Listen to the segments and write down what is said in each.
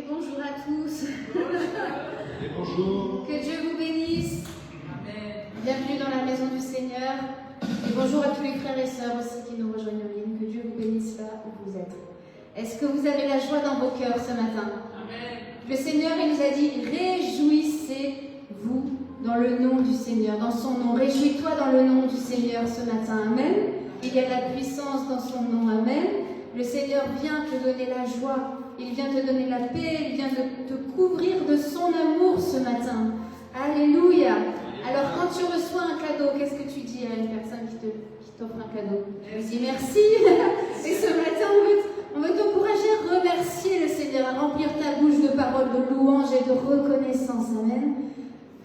bonjour à tous. Et bonjour. Que Dieu vous bénisse. Amen. Bienvenue dans la maison du Seigneur. Et bonjour à tous les frères et sœurs aussi qui nous rejoignent en ligne. Que Dieu vous bénisse là où vous êtes. Est-ce que vous avez la joie dans vos cœurs ce matin? Amen. Le Seigneur, il nous a dit, réjouissez-vous dans le nom du Seigneur, dans son nom. Réjouis-toi dans le nom du Seigneur ce matin. Amen. Il y a de la puissance dans son nom. Amen. Le Seigneur vient te donner la joie. Il vient te donner la paix. Il vient te couvrir de son amour ce matin. Alléluia. Alors quand tu reçois un cadeau, qu'est-ce que tu dis à une personne qui t'offre un cadeau? Tu lui dis merci. Et ce matin, on veut t'encourager à remercier le Seigneur, à remplir ta bouche de paroles de louange et de reconnaissance. Amen.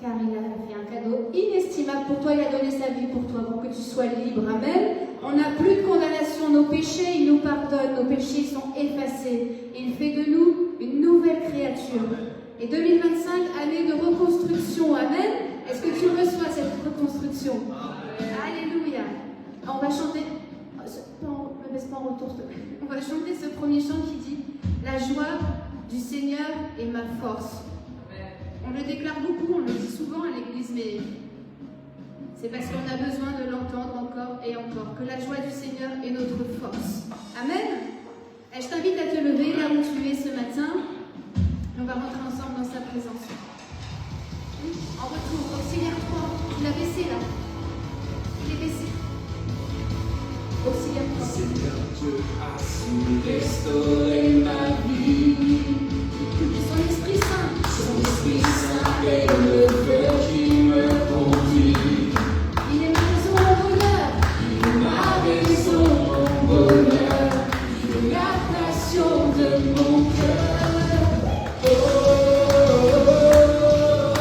Car il a fait un cadeau inestimable pour toi. Il a donné sa vie pour toi, pour que tu sois libre. Amen. On n'a plus de condamnation. Nos péchés, il nous pardonne. Nos péchés sont effacés. Il fait de nous une nouvelle créature. Et 2025, année de reconstruction. Amen. Est-ce que tu reçois cette reconstruction? Alléluia. On va chanter. Ne baisse pas en retour, s'il te plaît. On va chanter ce premier chant qui dit la joie du Seigneur est ma force. On le déclare beaucoup, on le dit souvent à l'église, mais c'est parce qu'on a besoin de l'entendre encore et encore, que la joie du Seigneur est notre force. Amen. Et je t'invite à te lever là où tu es ce matin. On va rentrer ensemble dans sa présence. En retour, auxiliaire 3, tu l'as baissé là. Il est baissé. Auxiliaire 3. Seigneur Dieu a su restaurer ma vie. Son Esprit Saint. Son Esprit Saint est le feu qui me conduit. Il est ma raison, mon bonheur. Il est ma raison, mon bonheur. Il est la passion de mon cœur. Oh, oh, oh, oh.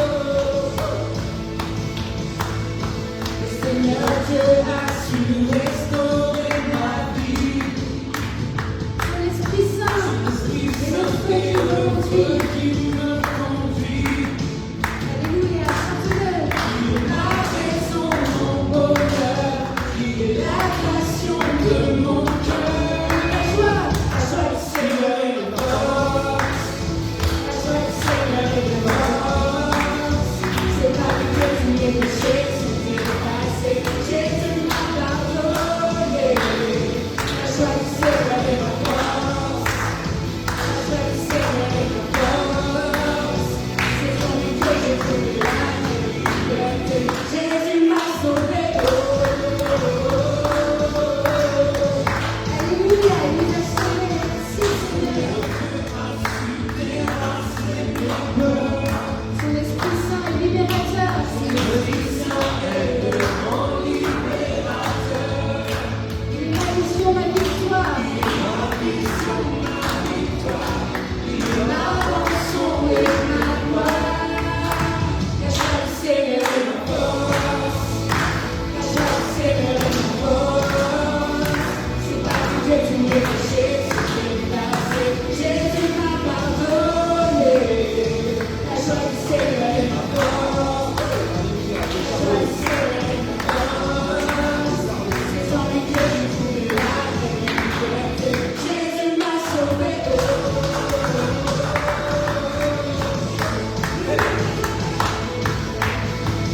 Le Seigneur Dieu a su restaurer ma vie. Son Esprit Saint. L'Esprit Saint est le feu qui me conduit. Alléluia, chante-le. Il est ma raison, mon bonheur. Il est la passion de mon cœur. La joie du Seigneur est ma force. La joie du Seigneur est ma force. C'est pas que tous mes péchés sont effacés. Jésus m'a pardonné. La joie du Seigneur est ma force. La joie du Seigneur est ma force. C'est son nom que j'ai trouvé la liberté. Jésus m'a sauvé. Oh, oh, oh, oh. Alléluia, il nous a sauvés. Merci Seigneur. Son Esprit Saint est libérateur. Il est ma vision, ma victoire. Ma rançon et ma gloire. La joie du Seigneur est ma force. La joie du Seigneur est ma force. C'est pas que Dieu tous mes péchés sont effacés. Jésus m'a pardonné. La joie du Seigneur est ma force. La joie du Seigneur est ma force. C'est en lui que j'ai trouvé la liberté. Jésus m'a sauvé.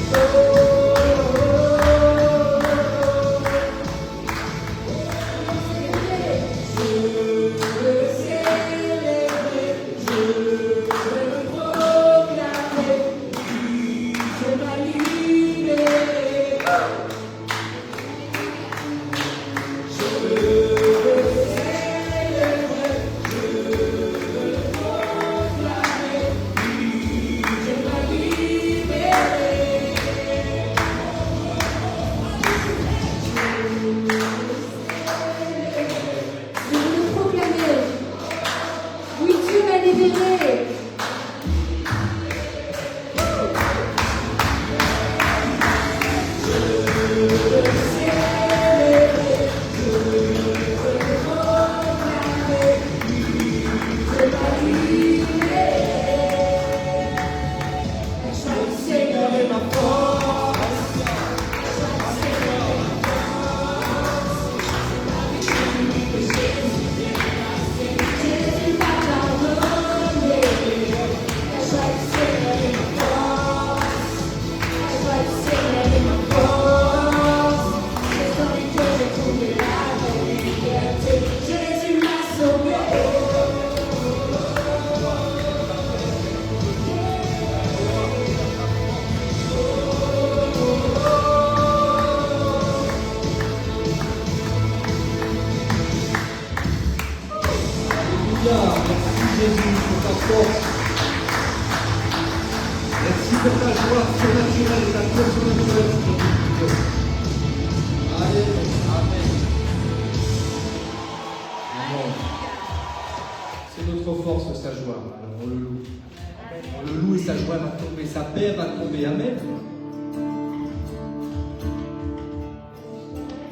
Oh, oh, Alléluia. Merci Jésus pour ta force. Merci pour ta joie surnaturelle et ta force surnaturelle sur notre vie. Alléluia. Amen. Amen. C'est notre force, sa joie. Alors on le loue. On le loue et sa joie va tomber, sa paix va tomber. Amen.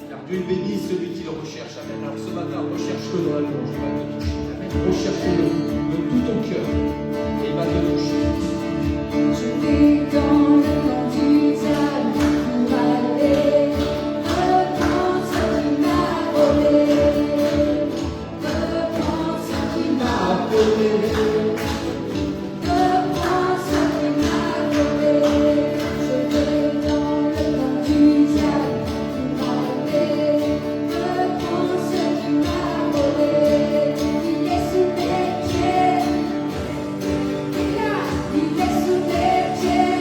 Car Dieu bénit celui qui le recherche. Amen. Alors ce matin, recherche-le dans la louange. Il va te toucher. Amen. Recherche-le de tout ton cœur. Et il va te toucher. Je vais dans le camp du diable pour aller reprendre ce qui m'a volé. Reprendre ce qui m'a volé. Reprendre ce qui m'a volé. Je vais dans le camp du diable pour aller reprendre ce qui m'a volé. Il est sous mes pieds. Il est sous mes pieds.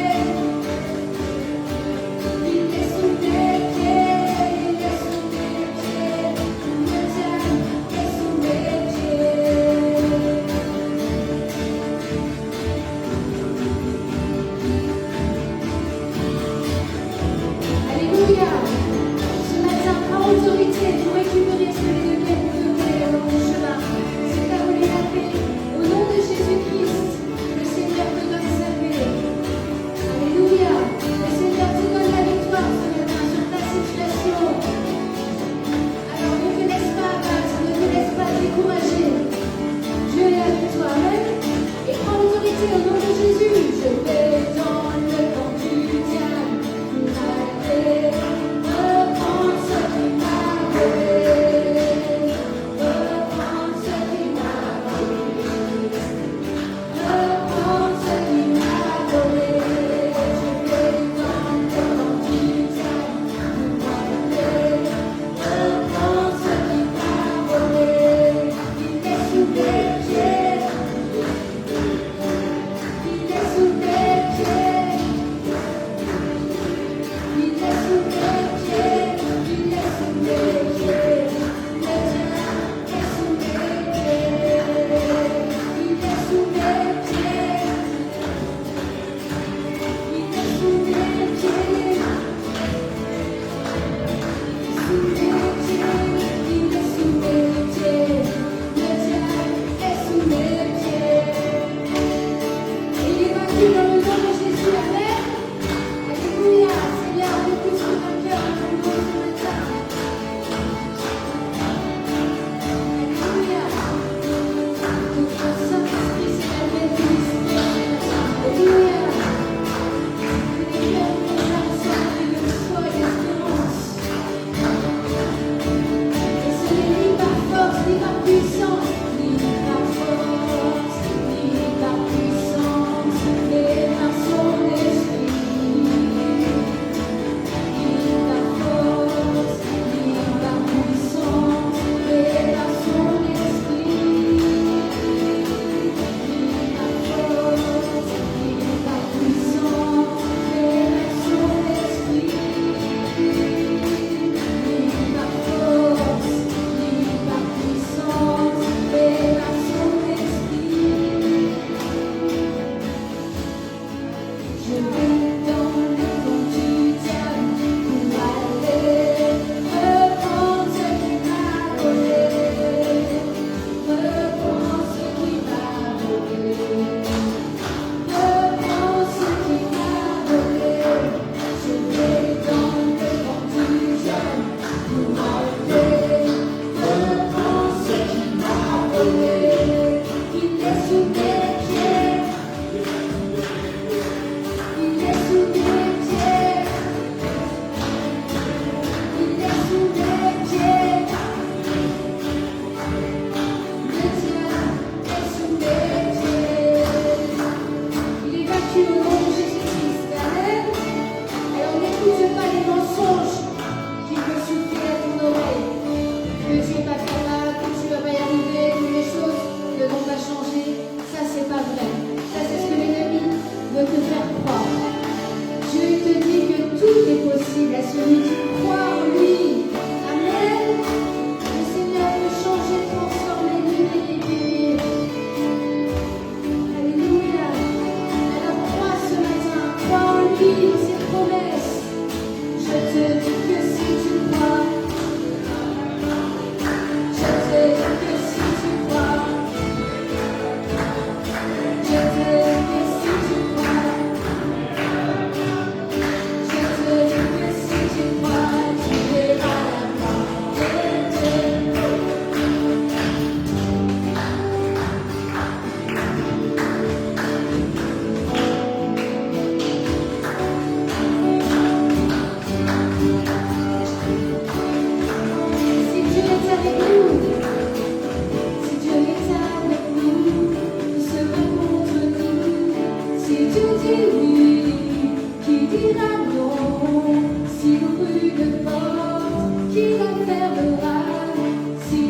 Il est sous mes pieds. Il est sous mes pieds. Le diable est sous mes pieds. Alléluia. Ce matin, prends autorité pour récupérer celui de quel vous devez au long du chemin. C'est à vous les appeler. Au nom de Jésus-Christ, le Seigneur te donne sa paix. Alléluia. Le Seigneur te donne la victoire ce matin sur ta situation. Alors ne te laisse pas abattre, ne te laisse pas décourager. Dieu est avec toi. Amen. Et prends l'autorité au nom de Jésus. Je vais dans le camp du diable pour aller reprendre ce qui m'a volé. Reprendre ce qui m'a volé. Reprendre ce qui m'a volé. Je vais dans le camp du diable pour aller reprendre ce qui m'a volé. Il est sous mes pieds. Il est sous mes pieds. Il est sous mes pieds. Il est sous mes pieds. Le diable est sous mes pieds. Il est sous mes pieds. Il est sous mes pieds. Sous mes pieds. Il est sous mes pieds. Le diable est sous mes pieds. Il est vaincu dans le nom de Jésus. Amen. Alléluia. Seigneur, nous poussons ton cœur à ton nom ce matin. Alléluia. Notre Saint-Esprit, c'est la maîtrise. Alléluia. Que les cœurs de nos âmes soient remplis de foi et d'espérance. Et ce n'est ni par force, ni par puissance, ni par force, ni par puissance, mais par son esprit. Ni par force, ni par puissance, mais par son esprit. Ni par force, ni par puissance, mais par son esprit. Ni par force, ni par puissance, mais par son esprit. Je vais dans le camp du diable pour aller reprendre ce qui m'a volé. Reprendre ce qui m'a volé. Reprendre ce qui m'a volé. Je vais dans le camp du diable pour aller reprendre ce qui m'a volé. Il est sous mes pieds. Il est sous mes pieds. Il est sous mes pieds. Le diable est sous mes pieds. Il est vaincu au nom de Jésus-Christ. Amen. Alors n'écoute pas les mensonges qui peuvent souffler à ton oreille. Que tu n'es pas capable, que tu ne vas pas y arriver, que les choses ne vont pas changer. Ça, c'est pas vrai. Ça, c'est ce que l'ennemi veut te faire croire. Dieu te dit que tout est possible à celui qui croit en lui. Amen. Le Seigneur peut changer, transformer, libérer, guérir.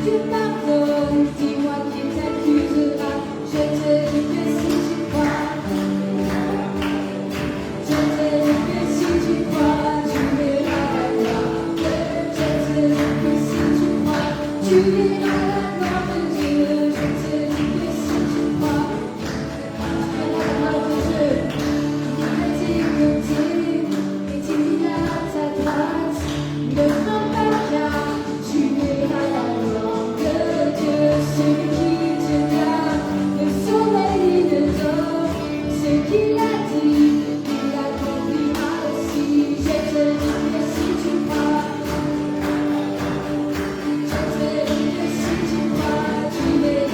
Dieu pardonne, dis-moi qui t'accusera. Je te dis que si tu crois, je te dis que si tu crois, tu verras la gloire. Je te dis que si tu crois, tu verras la gloire de Dieu. Je te dis que si tu crois, tu verras la gloire de Dieu. À tes côtés et tu verras à ta droite. Ne crains pas car tu verras la gloire de Dieu. Celui qui te garde de sommeil et de tort, ce qu'il a dit, il l'accomplira aussi. Je te dis que si tu crois, je te dis que si tu crois, tu verras.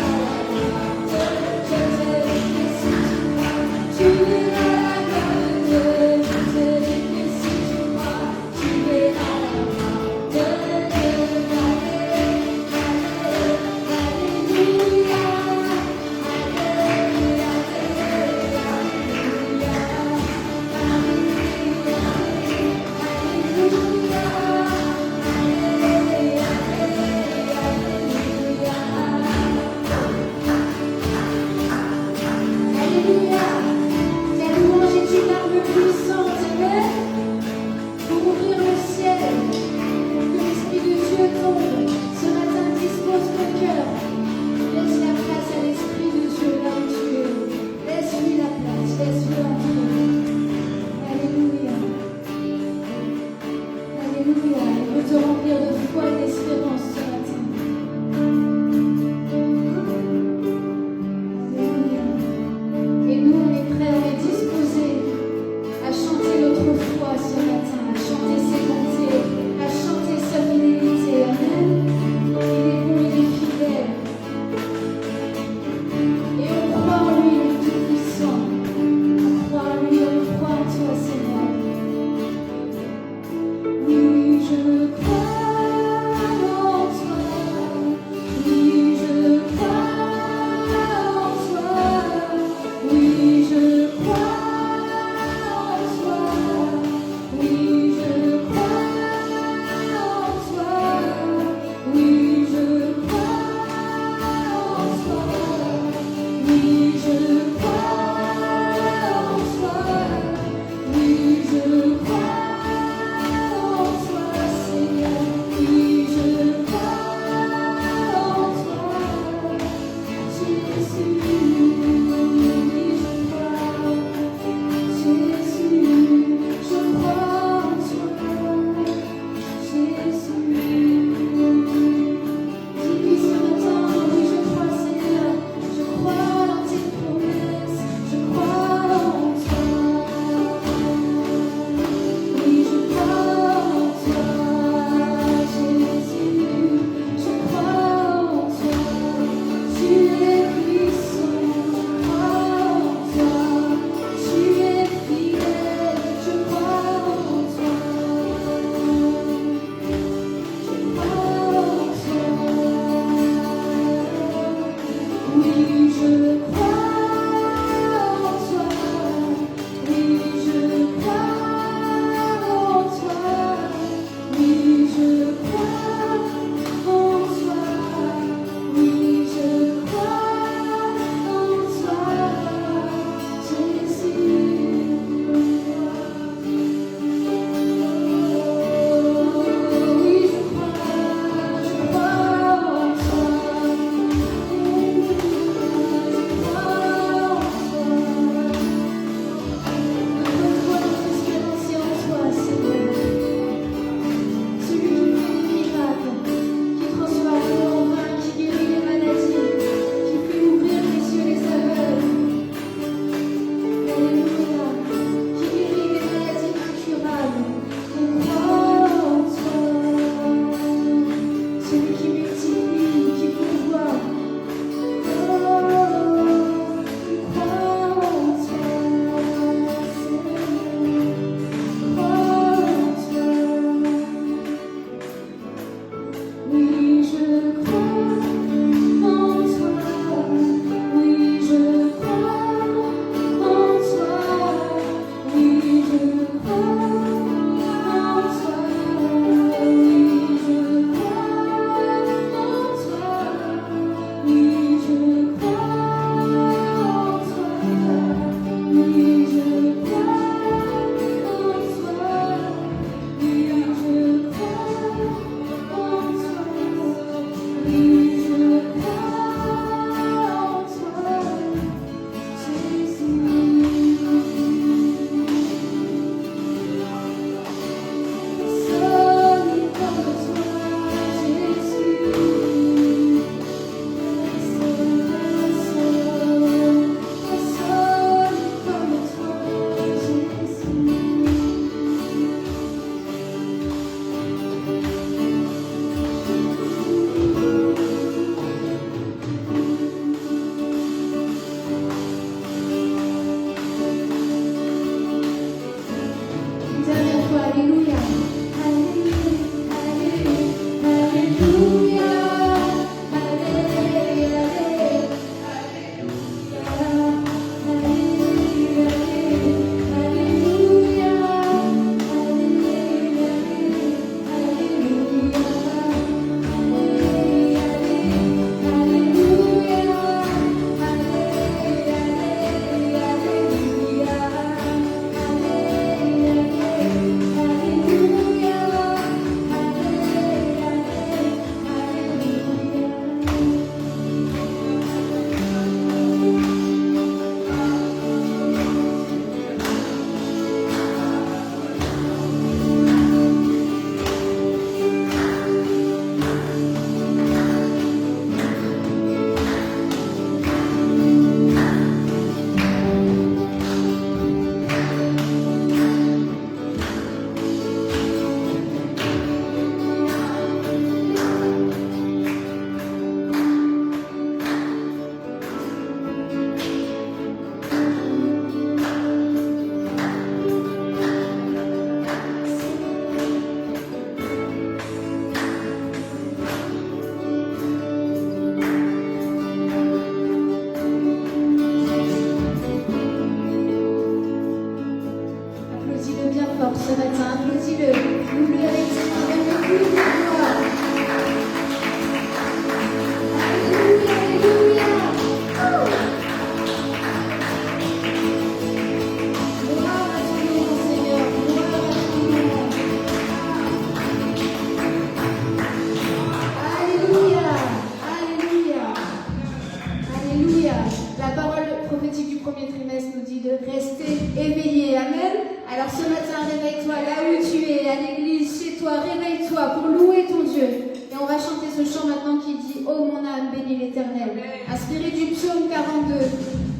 Alors ce matin, réveille-toi là où tu es, à l'église, chez toi, réveille-toi pour louer ton Dieu. Et on va chanter ce chant maintenant qui dit « Oh mon âme, bénis l'Éternel », inspiré du psaume 42.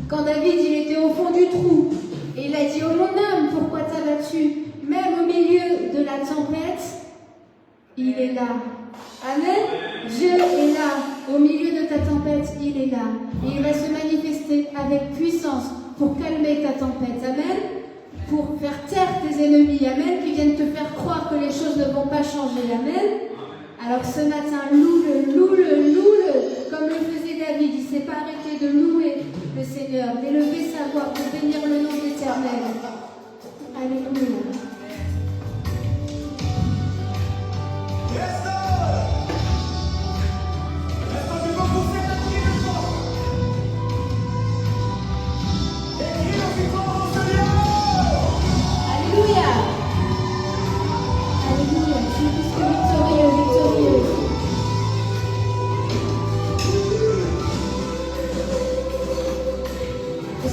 Quand David, il était au fond du trou, et il a dit « Oh mon âme, pourquoi t'as-tu » Même au milieu de la tempête, il est là. Amen. Dieu est là. Au milieu de ta tempête, il est là. Et il va se manifester avec puissance pour calmer ta tempête. Amen. Pour faire taire tes ennemis. Amen. Qui viennent te faire croire que les choses ne vont pas changer. Amen. Alors ce matin, loue-le, loue-le, loue-le. Comme le faisait David. Il ne s'est pas arrêté de louer le Seigneur, d'élever sa voix pour bénir le nom de l'Éternel. Alléluia.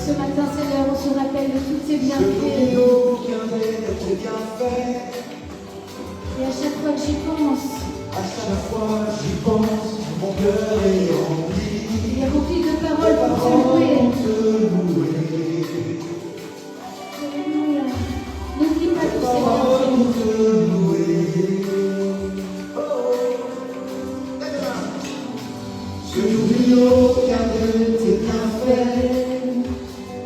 Ce matin, Seigneur, on se rappelle de tous tes bienfaits. Et à chaque fois que j'y pense, mon cœur est rempli. Il est rempli de paroles pour te louer. Alléluia. N'oublie pas tous ces bienfaits. Je n'oublie aucun de tes bienfaits.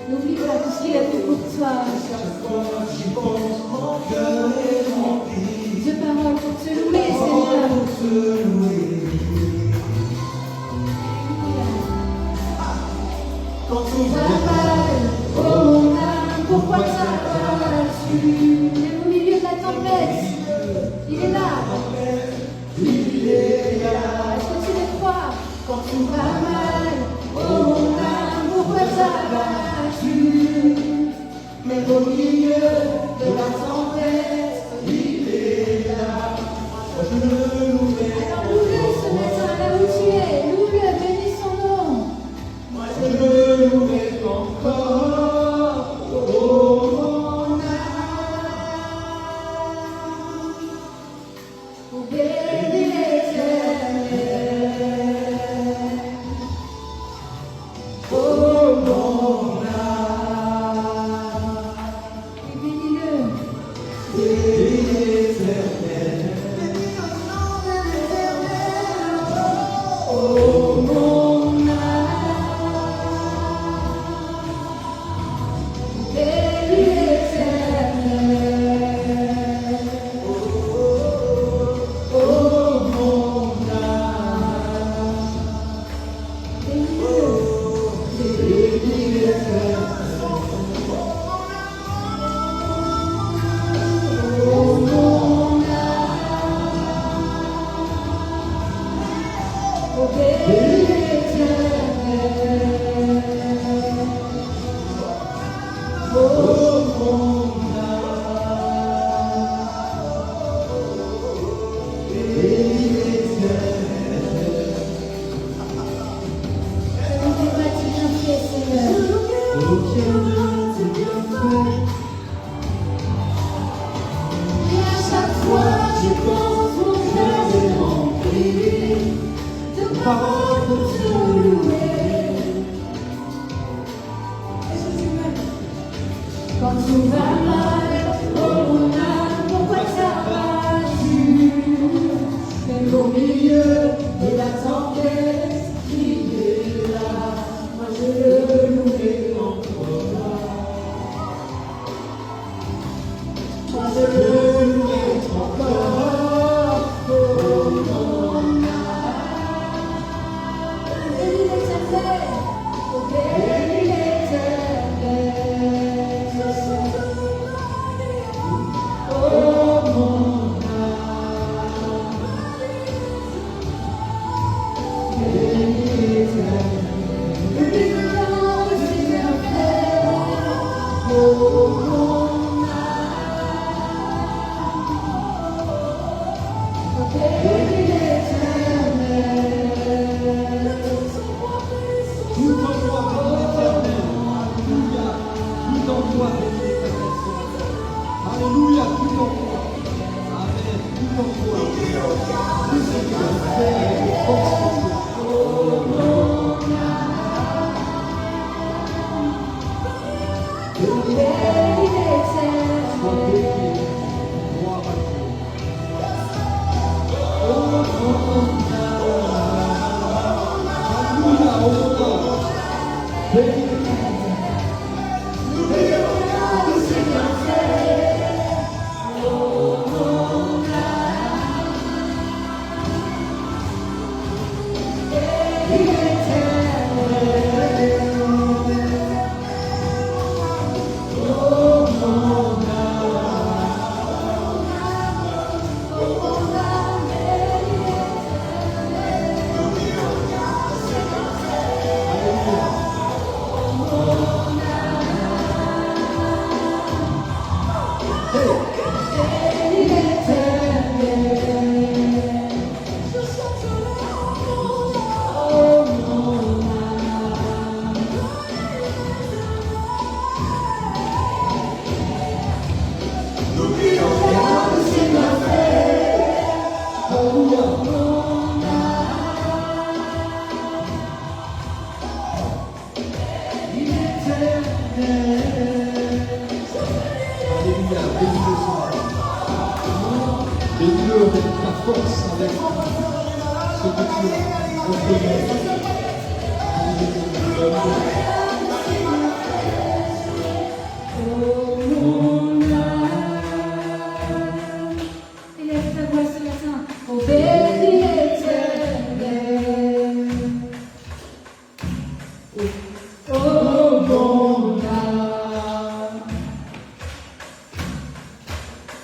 N'oublie pas tout ce qu'il a fait pour toi. Chaque fois j'y pense, mon cœur est rempli de paroles pour te louer, Seigneur. pour te louer. Quand tout va mal, Oh mon âme, pourquoi t'appelles-tu? Même au milieu de la tempête, il est là. il est là. Est-ce que tu le crois? Quand tout va mal, Oh mon âme, pourquoi t'appelles-tu? même au milieu de la tempête, il est là. Moi je le louerai. Alors loue-le ce matin, là où tu es. Loue-le, bénis son nom. Moi je le louerai encore. Oh mon âme. Pour bénir l'Éternel. Oh mon âme. Et bénis-le. Bénis l'Éternel. Bénis le nom de l'Éternel. Oh mon âme. Bénis l'Éternel. Oh mon âme. Bénis-le. Bénis l'Éternel. Oh mon âme. Oh bénis l'Éternel. Oh mon âme. Bénis l'Éternel. N'oublie pas tes bienfaits, Seigneur. Aucun de tes bienfaits. Et à chaque fois, je pense mon cœur est rempli de paroles pour te louer. Quand tout va mal, oh mon âme, pourquoi t'appelles-tu? Même au milieu de la tempête, il est là. Moi je le louerai encore. Moi je le louerai encore. Oh mon âme. Bénis l'Éternel. Oh bénis l'Éternel. force avec ce que tu as entraîné. Élève ta voix ce matin. Ô béni l'Éternel. Oh mon âme.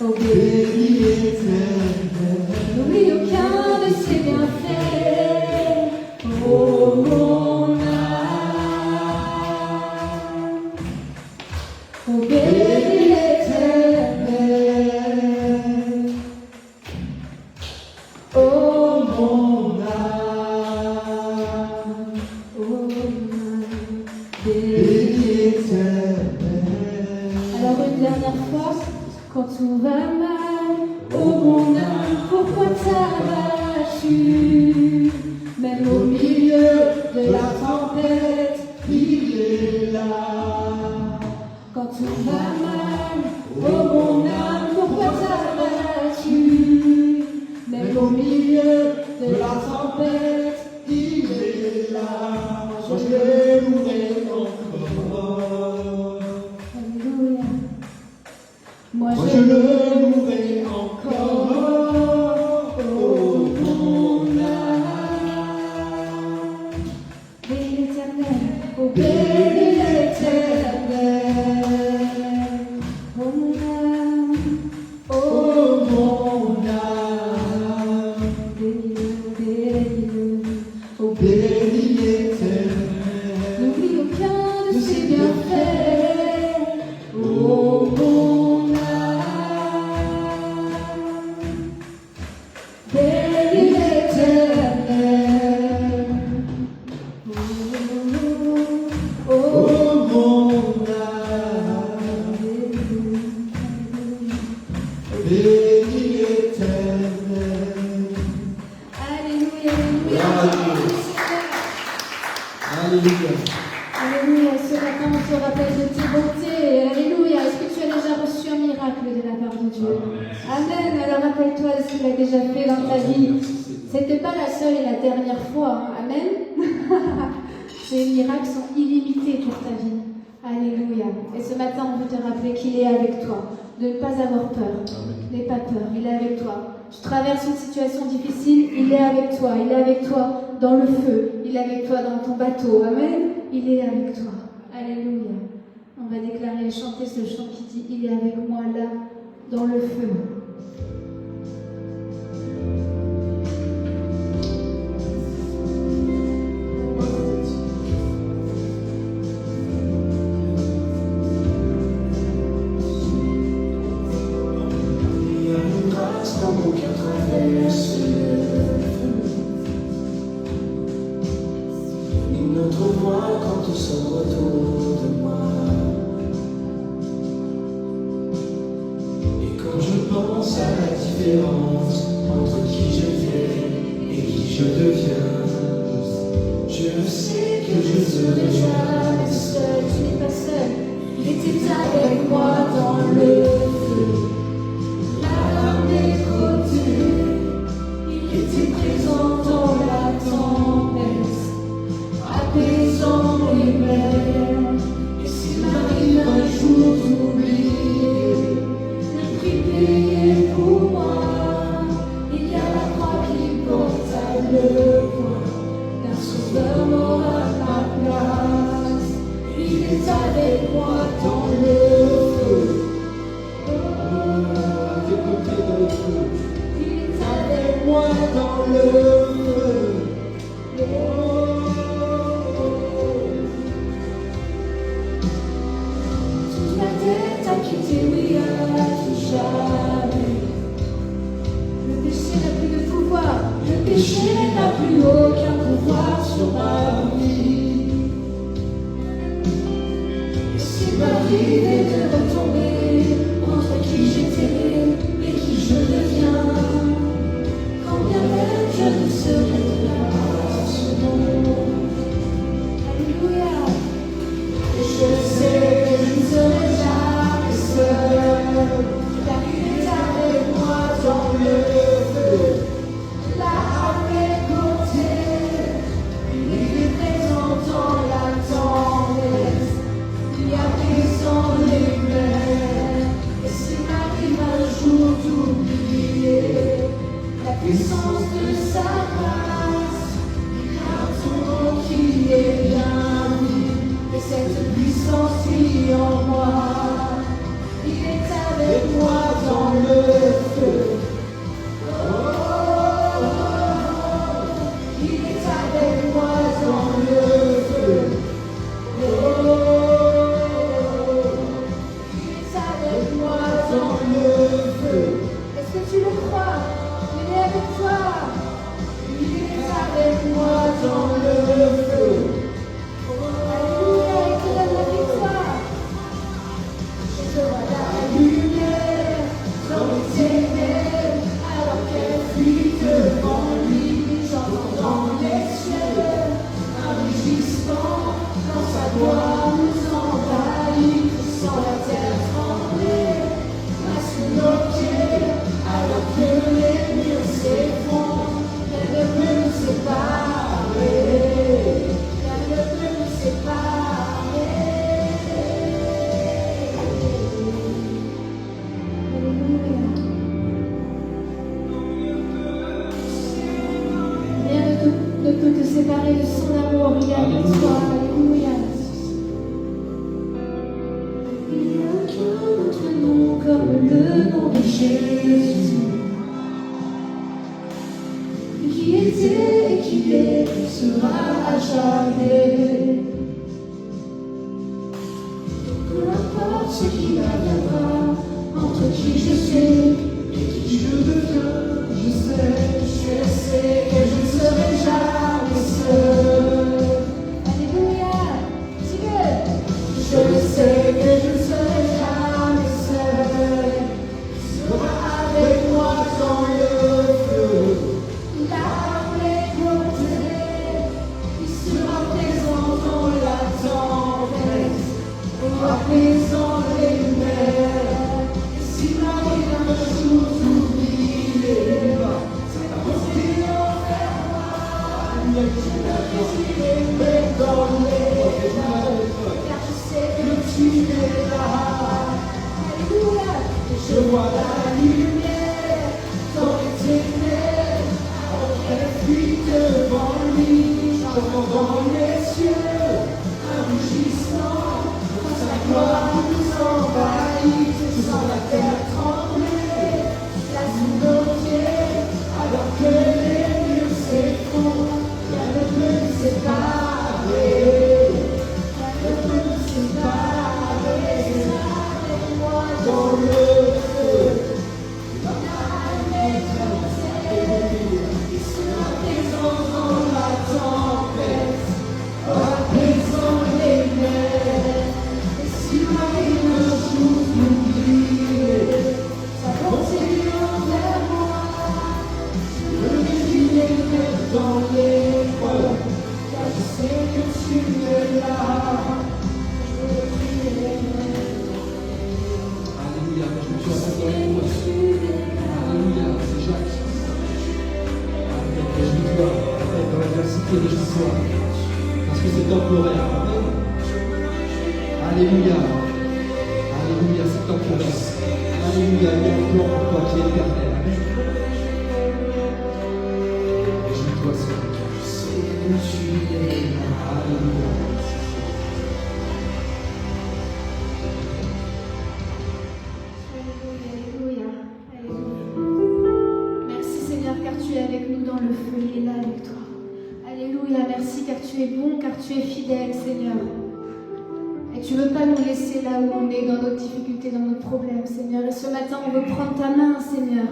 Ô béni l'Éternel. N'oublie aucun de ses bienfaits. Oh mon âme. Ô béni l'Éternel. Oh mon âme. Oh mon âme. Béni l'Éternel. Alors une dernière fois, quand tout va mal, oh mon âme, pourquoi t'arraches-tu? Même au milieu de la tempête, il est là. Quand tout va mal, oh mon âme, pourquoi t'arraches-tu? Même au milieu de la tempête, il est là. Moi je le louerai encore. Alléluia. Moi Moi je je le le louerai encore. Oh mon âme. bénis l'Éternel, oh bénis l'Éternel. Oh mon âme, Oh mon âme. bénis-le, bénis-le. Oh Bénis l'Éternel. n'oublie aucun de ses bienfaits. Oh mon âme, bénis l'Éternel. Oh, Oh mon âme. Bénis l'Éternel. Alléluia, Alléluia. Alléluia, ce matin on se rappelle de tes bontés. Alléluia, est-ce que tu as déjà reçu un miracle de la part de Dieu? Amen, alors rappelle-toi de ce qu'il a déjà fait dans ta vie. C'était pas la seule et la dernière fois, hein. Amen. Ces miracles sont illimités pour ta vie. Alléluia. Et ce matin on veut te rappeler qu'il est avec toi. De ne pas avoir peur. N'aie pas peur, il est avec toi. Tu traverses une situation difficile, il est avec toi. Il est avec toi dans le feu. Il est avec toi dans ton bateau. Amen. Il est avec toi. Alléluia. On va déclarer et chanter ce chant qui dit « Il est avec moi là, dans le feu ». Il y a une grâce dans mon cœur traverse le feu. Une autre voix quand tout sort autour de moi. Et quand je pense à la différence entre qui je viens et qui je deviens, je sais que je serai jamais seul. Tu n'es pas seul. Il était avec moi dans le feu. L'âme des côtés. Il était présent dans la tempête, apaisant les mers. Et s'il m'arrive un jour d'oublier le prix payé pour moi, il y a la croix qui porte à le point d'un sauveur mort à ma place. Il est avec moi dans le feu. Tes côtés dans le feu. Il est avec Moi dans le feu. toute ma tête à quitter, oui, à tout jamais. Le péché n'a plus de pouvoir, le péché n'a plus aucun pouvoir sur ma vie. Et s'il m'arrivait de retomber entre qui j'étais et qui je deviens, quand bien même je ne serais aussi en moi. Il est avec moi dans le feu. Oh, il est avec moi dans le feu. Oh, il est avec moi dans le feu. Est-ce que tu le crois? Il est avec toi. Il est avec moi dans le feu. Alléluia, il te donne la victoire. Je vois la lumière dans les ténèbres, alors qu'elle fuit devant lui. J'entends dans les cieux un rugissement, dans sa gloire nous envahit. Sans la terre trembler, là sous nos pieds, alors que les murs s'effondrent, elle ne peut nous séparer. Elle ne peut nous séparer. Rien ne peut te séparer de son amour. Il est avec toi. Alléluia. Il n'y a aucun autre nom comme le nom de Jésus, qui était et qui est, sera à jamais. Peu importe ce qui adviendra, entre qui je suis et qui je deviens, je sais que je ne serai jamais seul. Alléluia. Dis-le. Je sais que je ne serai jamais seul. Il sera avec moi dans le feu. Là où les côtés, il sera présent dans la tempête. Apaisant les mers. Et si m'arrive un jour d'oublier, c'est ta pensée envers moi. Tu m'as désiré dans les mers. Car je sais que tu es là. Alléluia. Et je vois la lumière dans les ténèbres. Alors qu'elle fuit devant lui. J'entends dans les cieux un rugissement. Quand sa gloire nous envahit. Je sens la terre trembler. Là sous nos pieds. Alors que les murs s'effondrent. Rien ne peut nous séparer. Rien ne peut nous séparer. Avec moi dans le feu. Il sera présent dans la tempête. Apaisant les mers. Et si m'arrive un jour d'oublier, sa pensée envers moi, je veux respirer dans les feux, car je sais que tu es là. Je veux respirer. Alléluia, je me suis assis pour moi. Alléluia, c'est Jacques. Réjouis-toi, dans l'adversité, réjouis-toi. Parce que c'est temporaire. Amen. Alléluia. Alléluia, c'est temporaire. Alléluia, il y a un plan pour toi qui est éternel. Amen. Réjouis-toi, Seigneur. Je sais que tu es là. Alléluia. Alléluia. Alléluia. Merci Seigneur car tu es avec nous dans le feu. Il est là avec toi. Alléluia. Merci car tu es bon, car tu es fidèle Seigneur. Et tu ne veux pas nous laisser là où on est, dans nos difficultés, dans nos problèmes, Seigneur. Et ce matin, on veut prendre ta main, Seigneur.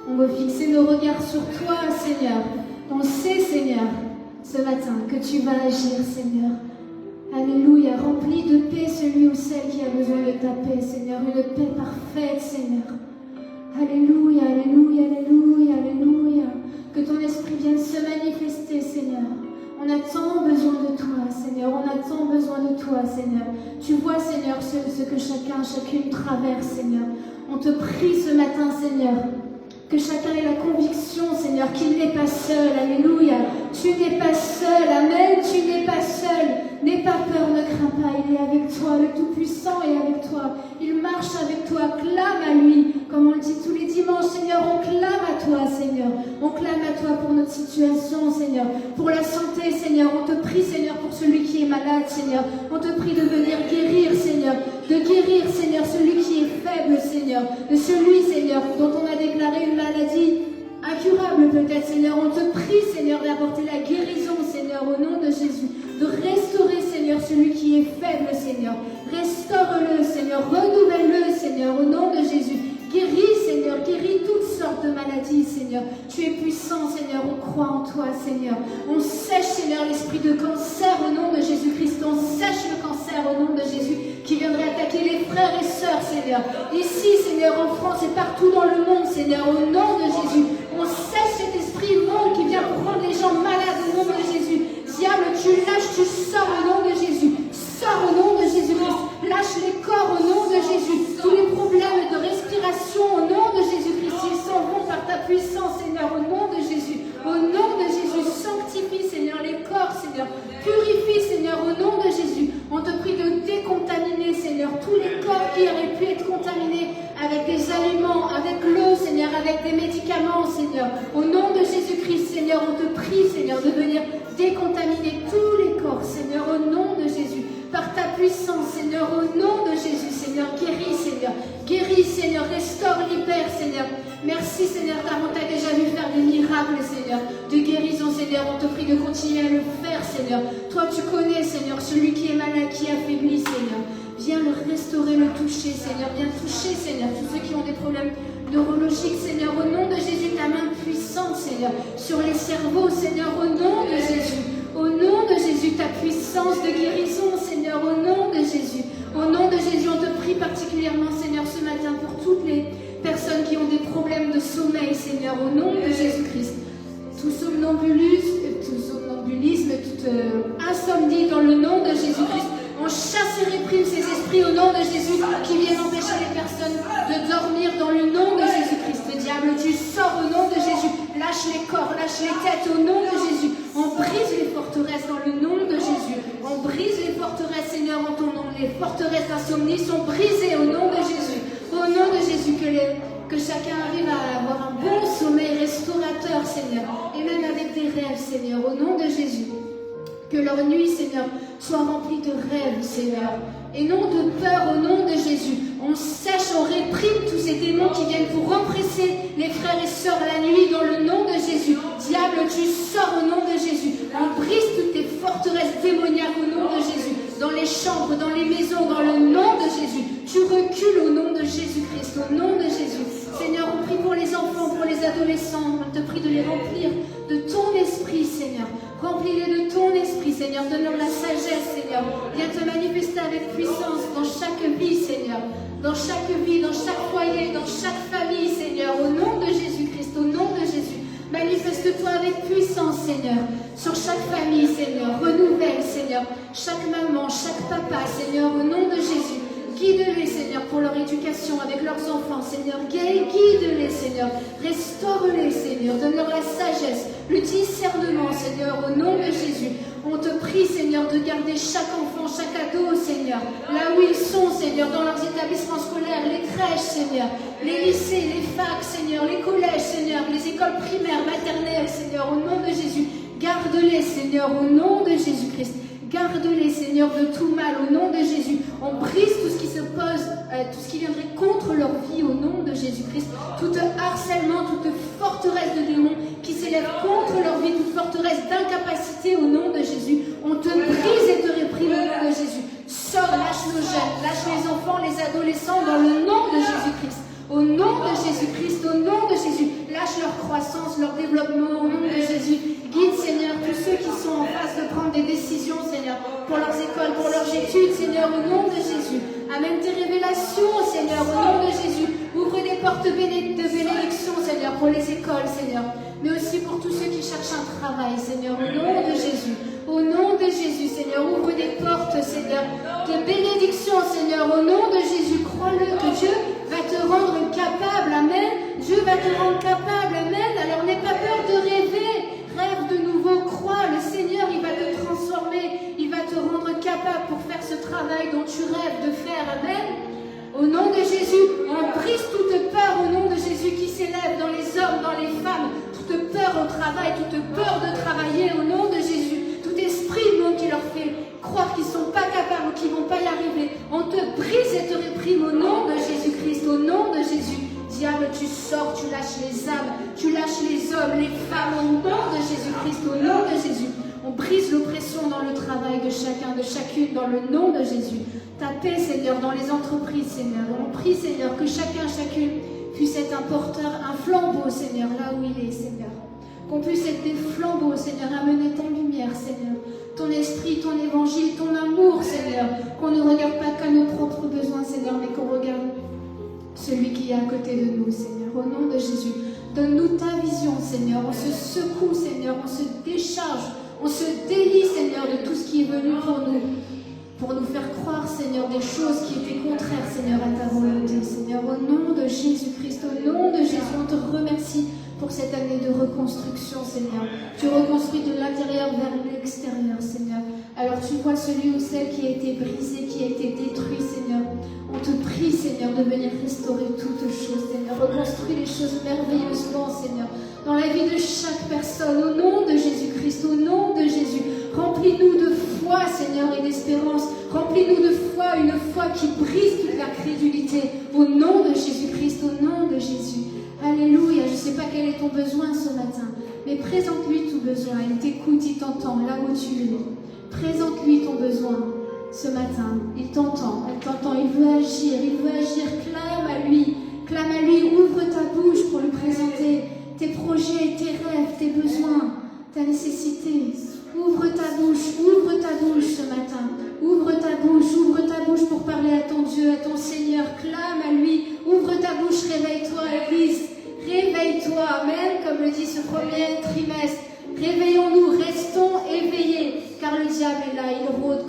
On veut fixer nos regards sur toi, Seigneur. On sait, Seigneur, ce matin, que tu vas agir, Seigneur. Alléluia. Remplis de paix celui ou celle qui a besoin de ta paix, Seigneur. Une paix parfaite, Seigneur. Alléluia, alléluia, alléluia, alléluia. Que ton esprit vienne se manifester, Seigneur. On a tant besoin de toi, Seigneur. On a tant besoin de toi, Seigneur. Tu vois, Seigneur, ce que chacune traverse, Seigneur. On te prie ce matin, Seigneur, que chacun ait la conviction, Seigneur, qu'il n'est pas seul. Alléluia. Tu n'es pas seul. Amen. Tu n'es pas seul. N'aie pas peur, ne crains pas. Il est avec toi. Le Tout-Puissant est avec toi. Il marche avec toi. Clame à lui. Comme on le dit tous les dimanches, Seigneur, on clame à toi, Seigneur. On clame à toi pour notre situation, Seigneur. Pour la santé, Seigneur. On te prie, Seigneur, pour celui qui qui est malade, Seigneur. On te prie de venir guérir, Seigneur. De guérir, Seigneur, celui qui est faible, Seigneur. De celui, Seigneur, dont on a déclaré une maladie incurable peut-être, Seigneur. On te prie, Seigneur, d'apporter la guérison, Seigneur, au nom de Jésus. De restaurer, Seigneur, celui qui est faible, Seigneur. Restaure-le, Seigneur. Renouvelle-le, Seigneur, au nom de Jésus. Guéris, Seigneur, guéris toutes sortes de maladies, Seigneur. Tu es puissant, Seigneur, on croit en toi, Seigneur. On sèche, Seigneur, l'esprit de cancer au nom de Jésus-Christ. On sèche le cancer au nom de Jésus qui viendrait attaquer les frères et sœurs, Seigneur. Ici, Seigneur, en France et partout dans le monde, Seigneur, au nom de Jésus. On sèche cet esprit immonde qui vient prendre les gens malades au nom de Jésus. Diable, tu lâches, tu sors au nom de Jésus. Sors au nom de Jésus-Christ. Lâche les corps au nom de Jésus. Tous les problèmes de respiration au nom de Jésus-Christ, ils s'en vont par ta puissance, Seigneur, au nom de Jésus. Au nom de Jésus, sanctifie, Seigneur, les corps, Seigneur. Purifie, Seigneur, au nom de Jésus. On te prie de décontaminer, Seigneur, tous les corps qui auraient pu être contaminés avec des aliments, avec l'eau, Seigneur, avec des médicaments, Seigneur. Au nom de Jésus-Christ, Seigneur, on te prie, Seigneur, de venir décontaminer tous les corps, Seigneur, au nom de Jésus. Par ta puissance, Seigneur, au nom de Jésus, Seigneur, guéris, Seigneur. Guéris, Seigneur, restaure, libère, Seigneur. Merci, Seigneur, car on t'a déjà vu faire des miracles, Seigneur, de guérison, Seigneur. On te prie de continuer à le faire, Seigneur. Toi, tu connais, Seigneur, celui qui est malade, qui est affaibli, Seigneur. Viens le restaurer, le toucher, Seigneur. Viens toucher, Seigneur, tous ceux qui ont des problèmes neurologiques, Seigneur. Au nom de Jésus, ta main puissante, Seigneur, sur les cerveaux, Seigneur, au nom de Jésus. Au nom de Jésus, ta puissance de guérison, Seigneur, au nom de Jésus. Au nom de Jésus, on te prie particulièrement, Seigneur, ce matin pour toutes les personnes qui ont des problèmes de sommeil, Seigneur, au nom de Jésus-Christ. Tout somnambulisme, toute insomnie dans le nom de Jésus-Christ. On chasse et réprime ces esprits au nom de Jésus qui viennent empêcher les personnes de dormir dans le nom de Jésus-Christ. Le diable, tu sors au nom de Jésus. Lâche les corps, lâche les têtes au nom de Jésus. On brise les forteresses dans le nom de Jésus. On brise les forteresses, Seigneur, en ton nom. Les forteresses d'insomnie sont brisées au nom de Jésus. Au nom de Jésus, que chacun arrive à avoir un bon sommeil restaurateur, Seigneur. Et même avec des rêves, Seigneur, au nom de Jésus. Que leur nuit, Seigneur, soit remplie de rêves, Seigneur. Et non de peur au nom de Jésus. On sèche, on réprime tous ces démons qui viennent pour oppresser les frères et sœurs la nuit dans le nom de Jésus. Diable, tu sors au nom de Jésus. On brise toutes tes forteresses démoniaques au nom de Jésus. Dans les chambres, dans les maisons, dans le nom de Jésus. Tu recules au nom de Jésus-Christ, au nom de Jésus. Seigneur, on prie pour les enfants, pour les adolescents. On te prie de les remplir de ton esprit, Seigneur. Remplis-les de ton esprit, Seigneur. Donne-leur la sagesse, Seigneur. Viens te manifester avec puissance dans chaque vie, Seigneur. Dans chaque vie, dans chaque foyer, dans chaque famille, Seigneur. Au nom de Jésus-Christ, au nom de Jésus. Manifeste-toi avec puissance, Seigneur. Sur chaque famille, Seigneur. Renouvelle, Seigneur. Chaque maman, chaque papa, Seigneur. Au nom de Jésus. Guide-les, Seigneur, pour leur éducation avec leurs enfants, Seigneur. Guide-les, Seigneur. Restaure-les, Seigneur. Donne-leur la sagesse, le discernement, Seigneur, au nom de Jésus. On te prie, Seigneur, de garder chaque enfant, chaque ado, Seigneur, là où ils sont, Seigneur, dans leurs établissements scolaires, les crèches, Seigneur, les lycées, les facs, Seigneur, les collèges, Seigneur, les écoles primaires, maternelles, Seigneur, au nom de Jésus. Garde-les, Seigneur, au nom de Jésus-Christ. Garde-les, Seigneur, de tout mal, au nom de Jésus. On brise tout ce qui s'oppose, tout ce qui viendrait contre leur vie, au nom de Jésus-Christ. Tout harcèlement, toute forteresse de démons qui s'élève contre leur vie, toute forteresse d'incapacité, au nom de Jésus. On te brise et te réprime, au nom de Jésus. Sors, lâche nos jeunes, lâche les enfants, les adolescents, dans le nom de Jésus-Christ. Au nom de Jésus-Christ, au nom de Jésus, lâche leur croissance, leur développement, au nom de Jésus. Guide, Seigneur, tous ceux qui sont en phase de prendre des décisions, Seigneur, pour leurs écoles, pour leurs études, Seigneur, au nom de Jésus. Amène tes révélations, Seigneur, au nom de Jésus. Ouvre des portes de bénédiction, Seigneur, pour les écoles, Seigneur, mais aussi pour tous ceux qui cherchent un travail, Seigneur, au nom de Jésus. Au nom de Jésus, Seigneur, ouvre des portes, Seigneur, de bénédiction, Seigneur, au nom de Jésus. Crois-le que Dieu va te rendre capable, amen. Dieu va te rendre capable, amen. Alors n'aie pas peur de rêver. Rêve de nouveau, crois, le Seigneur, il va te transformer, il va te rendre capable pour faire ce travail dont tu rêves de faire, amen. Au nom de Jésus, on brise toute peur au nom de Jésus qui s'élève dans les hommes, dans les femmes, toute peur au travail, toute peur de travailler au nom de Jésus, tout esprit qui leur fait croire qui ne sont pas capables ou qui ne vont pas y arriver. On te brise et te réprime au nom de Jésus-Christ, au nom de Jésus. Diable, tu sors, tu lâches les âmes, tu lâches les hommes, les femmes, au nom de Jésus-Christ, au nom de Jésus. On brise l'oppression dans le travail de chacun, de chacune, dans le nom de Jésus. Ta paix, Seigneur, dans les entreprises, Seigneur. On prie, Seigneur, que chacun, chacune puisse être un porteur, un flambeau, Seigneur, là où il est, Seigneur. Qu'on puisse être des flambeaux, Seigneur, amener ta lumière, Seigneur. Ton esprit, ton évangile, ton amour, Seigneur. Qu'on ne regarde pas qu'à nos propres besoins, Seigneur, mais qu'on regarde celui qui est à côté de nous, Seigneur. Au nom de Jésus, donne-nous ta vision, Seigneur. On se secoue, Seigneur, on se décharge. On se délie, Seigneur, de tout ce qui est venu pour nous faire croire, Seigneur, des choses qui étaient contraires, Seigneur, à ta volonté. Seigneur, au nom de Jésus-Christ, au nom de Jésus, on te remercie pour cette année de reconstruction, Seigneur. Tu reconstruis de l'intérieur vers l'extérieur, Seigneur. Alors tu vois celui ou celle qui a été brisé, qui a été détruit, Seigneur. On te prie, Seigneur, de venir restaurer toutes choses, Seigneur. Reconstruis les choses merveilleusement, Seigneur, dans la vie de chaque personne, au nom de Jésus-Christ, au nom de Jésus. Remplis-nous de foi, Seigneur, et d'espérance. Remplis-nous de foi, une foi qui brise toute la crédulité, au nom de Jésus-Christ, au nom de Jésus. Alléluia. Je ne sais pas quel est ton besoin ce matin, mais présente-lui tout besoin. Il t'écoute, il t'entend là où tu es. Présente-lui ton besoin ce matin. Il t'entend, il veut agir, clame à lui, ouvre ta bouche pour lui présenter tes projets, tes rêves, tes besoins, ta nécessité. Ouvre ta bouche ce matin. Ouvre ta bouche pour parler à ton Dieu, à ton Seigneur. Clame à lui. Ouvre ta bouche, réveille-toi, Église. Réveille-toi, Amen, comme le dit ce premier trimestre. Réveillons-nous, restons éveillés, car le diable est là, il rôde,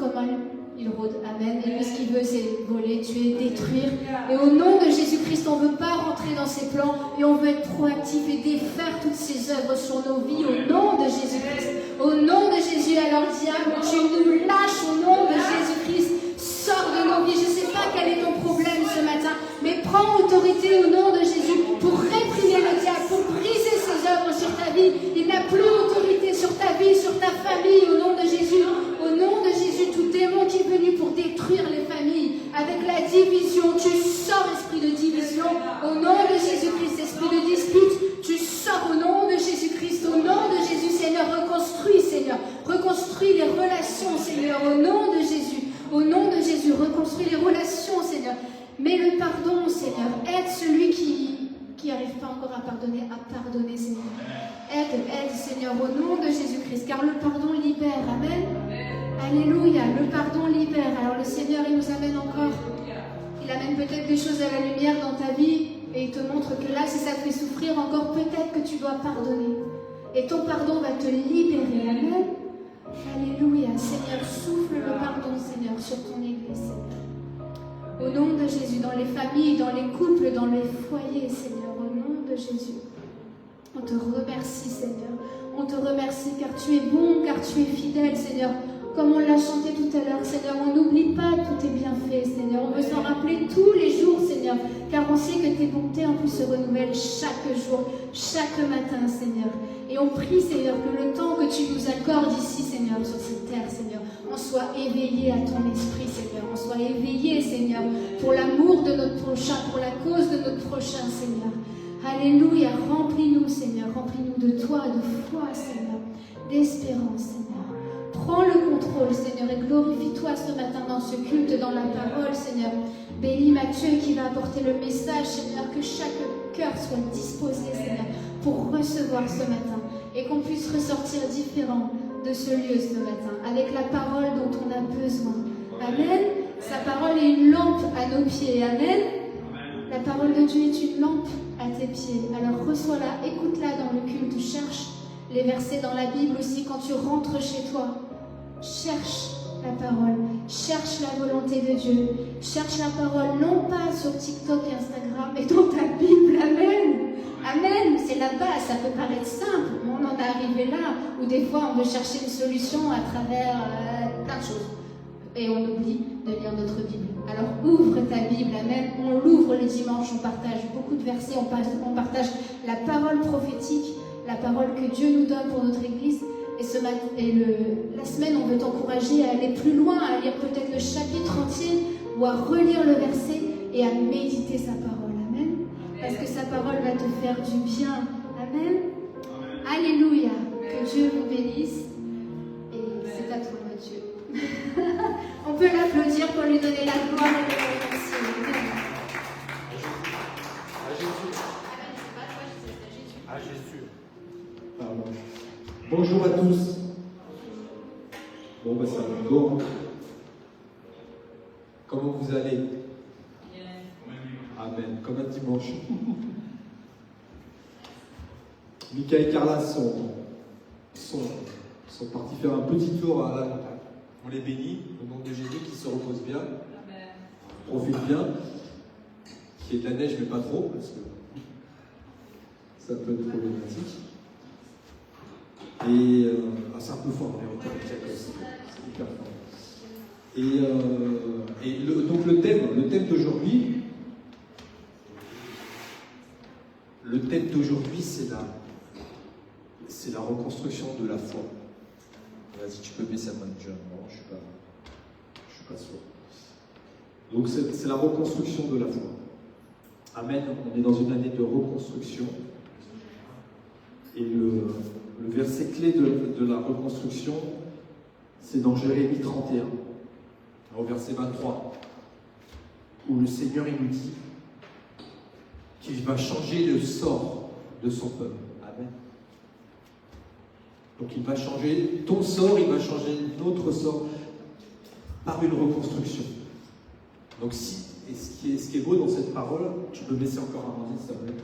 Amen. Et lui, ce qu'il veut, c'est voler, tuer, détruire. Et au nom de Jésus-Christ, on ne veut pas rentrer dans ses plans et on veut être proactif et défaire toutes ses œuvres sur nos vies au nom de Jésus-Christ. Au nom de Jésus, alors diable, tu nous lâches au nom de Jésus-Christ. Sors de nos vies. Je ne sais pas quel est ton problème ce matin, mais prends autorité au nom de Jésus pour réprimer le diable, pour briser ses œuvres sur ta vie. Il n'a plus autorité sur ta vie, sur ta famille, au nom de Jésus. Au nom de Jésus, tout démon qui est venu pour détruire les familles, avec la division, tu sors, esprit de division. Au nom de Jésus-Christ, esprit de dispute, tu sors au nom de Jésus-Christ. Au nom de Jésus, Seigneur, reconstruis les relations, Seigneur, au nom de Jésus. Au nom de Jésus, reconstruis les relations, Seigneur. Mets le pardon, Seigneur. Aide celui qui n'arrive pas encore à pardonner, Seigneur. Aide, Seigneur, au nom de Jésus-Christ, car le pardon libère. Amen. Alléluia, le pardon libère. Alors le Seigneur, il nous amène encore. Il amène peut-être des choses à la lumière dans ta vie et il te montre que là, si ça te fait souffrir encore, peut-être que tu dois pardonner. Et ton pardon va te libérer. Amen. Alléluia. Seigneur, souffle le pardon, Seigneur, sur ton Église, Seigneur. Au nom de Jésus, dans les familles, dans les couples, dans les foyers, Seigneur, au nom de Jésus. On te remercie, Seigneur. On te remercie car tu es bon, car tu es fidèle, Seigneur. Comme on l'a chanté tout à l'heure, Seigneur, on n'oublie pas tous tes bienfaits, Seigneur. On veut s'en rappeler tous les jours, Seigneur, car on sait que tes bontés en plus se renouvellent chaque jour, chaque matin, Seigneur. Et on prie, Seigneur, que le temps que tu nous accordes ici, Seigneur, sur cette terre, Seigneur, on soit éveillé à ton esprit, Seigneur. On soit éveillé, Seigneur, pour l'amour de notre prochain, pour la cause de notre prochain, Seigneur. Alléluia, remplis-nous, Seigneur, remplis-nous de toi, de foi, Seigneur, d'espérance, Seigneur. Prends le contrôle, Seigneur, et glorifie-toi ce matin dans ce culte, dans la parole, Seigneur. Bénis Mathieu qui va apporter le message, Seigneur, que chaque cœur soit disposé, Seigneur, pour recevoir ce matin et qu'on puisse ressortir différent de ce lieu ce matin, avec la parole dont on a besoin. Amen. Sa parole est une lampe à nos pieds. Amen. La parole de Dieu est une lampe à tes pieds. Alors reçois-la, écoute-la dans le culte, cherche les versets dans la Bible aussi quand tu rentres chez toi. Cherche la parole, cherche la volonté de Dieu, cherche la parole non pas sur TikTok et Instagram, mais dans ta Bible. Amen. Amen, c'est la base, ça peut paraître simple, mais on en est arrivé là, où des fois on veut chercher une solution à travers plein de choses. Et on oublie de lire notre Bible. Alors ouvre ta Bible, amen. On l'ouvre les dimanches, on partage beaucoup de versets, on partage la parole prophétique, la parole que Dieu nous donne pour notre Église. La semaine, on veut t'encourager à aller plus loin, à lire peut-être le chapitre entier ou à relire le verset et à méditer sa parole. Amen. Parce que sa parole va te faire du bien. Amen. Alléluia. Que Dieu vous bénisse. Et c'est à toi, Mathieu. On peut l'applaudir pour lui donner la gloire et le remercier. À Jésus. Pardon. Bonjour à tous. Bon, ben ça va bon. Comment vous allez? Amen. Comme un dimanche. Mika et Carla sont partis faire un petit tour à la montagne. On les bénit au nom de Jésus, qui se repose bien, profite bien, qu'il y ait de la neige mais pas trop, parce que ça peut être problématique. Et c'est un peu fort, mais c'est hyper fort. Donc le thème d'aujourd'hui, c'est la reconstruction de la foi. Vas-y, tu peux baisser la main, John. Non, je suis pas sûr. Donc c'est la reconstruction de la foi. Amen. On est dans une année de reconstruction. Et le verset clé de la reconstruction, c'est dans Jérémie 31, au verset 23, où le Seigneur il nous dit qu'il va changer le sort de son peuple. Amen. Donc il va changer ton sort, il va changer notre sort par une reconstruction. Donc ce qui est beau dans cette parole, tu peux baisser encore un moment, s'il te plaît,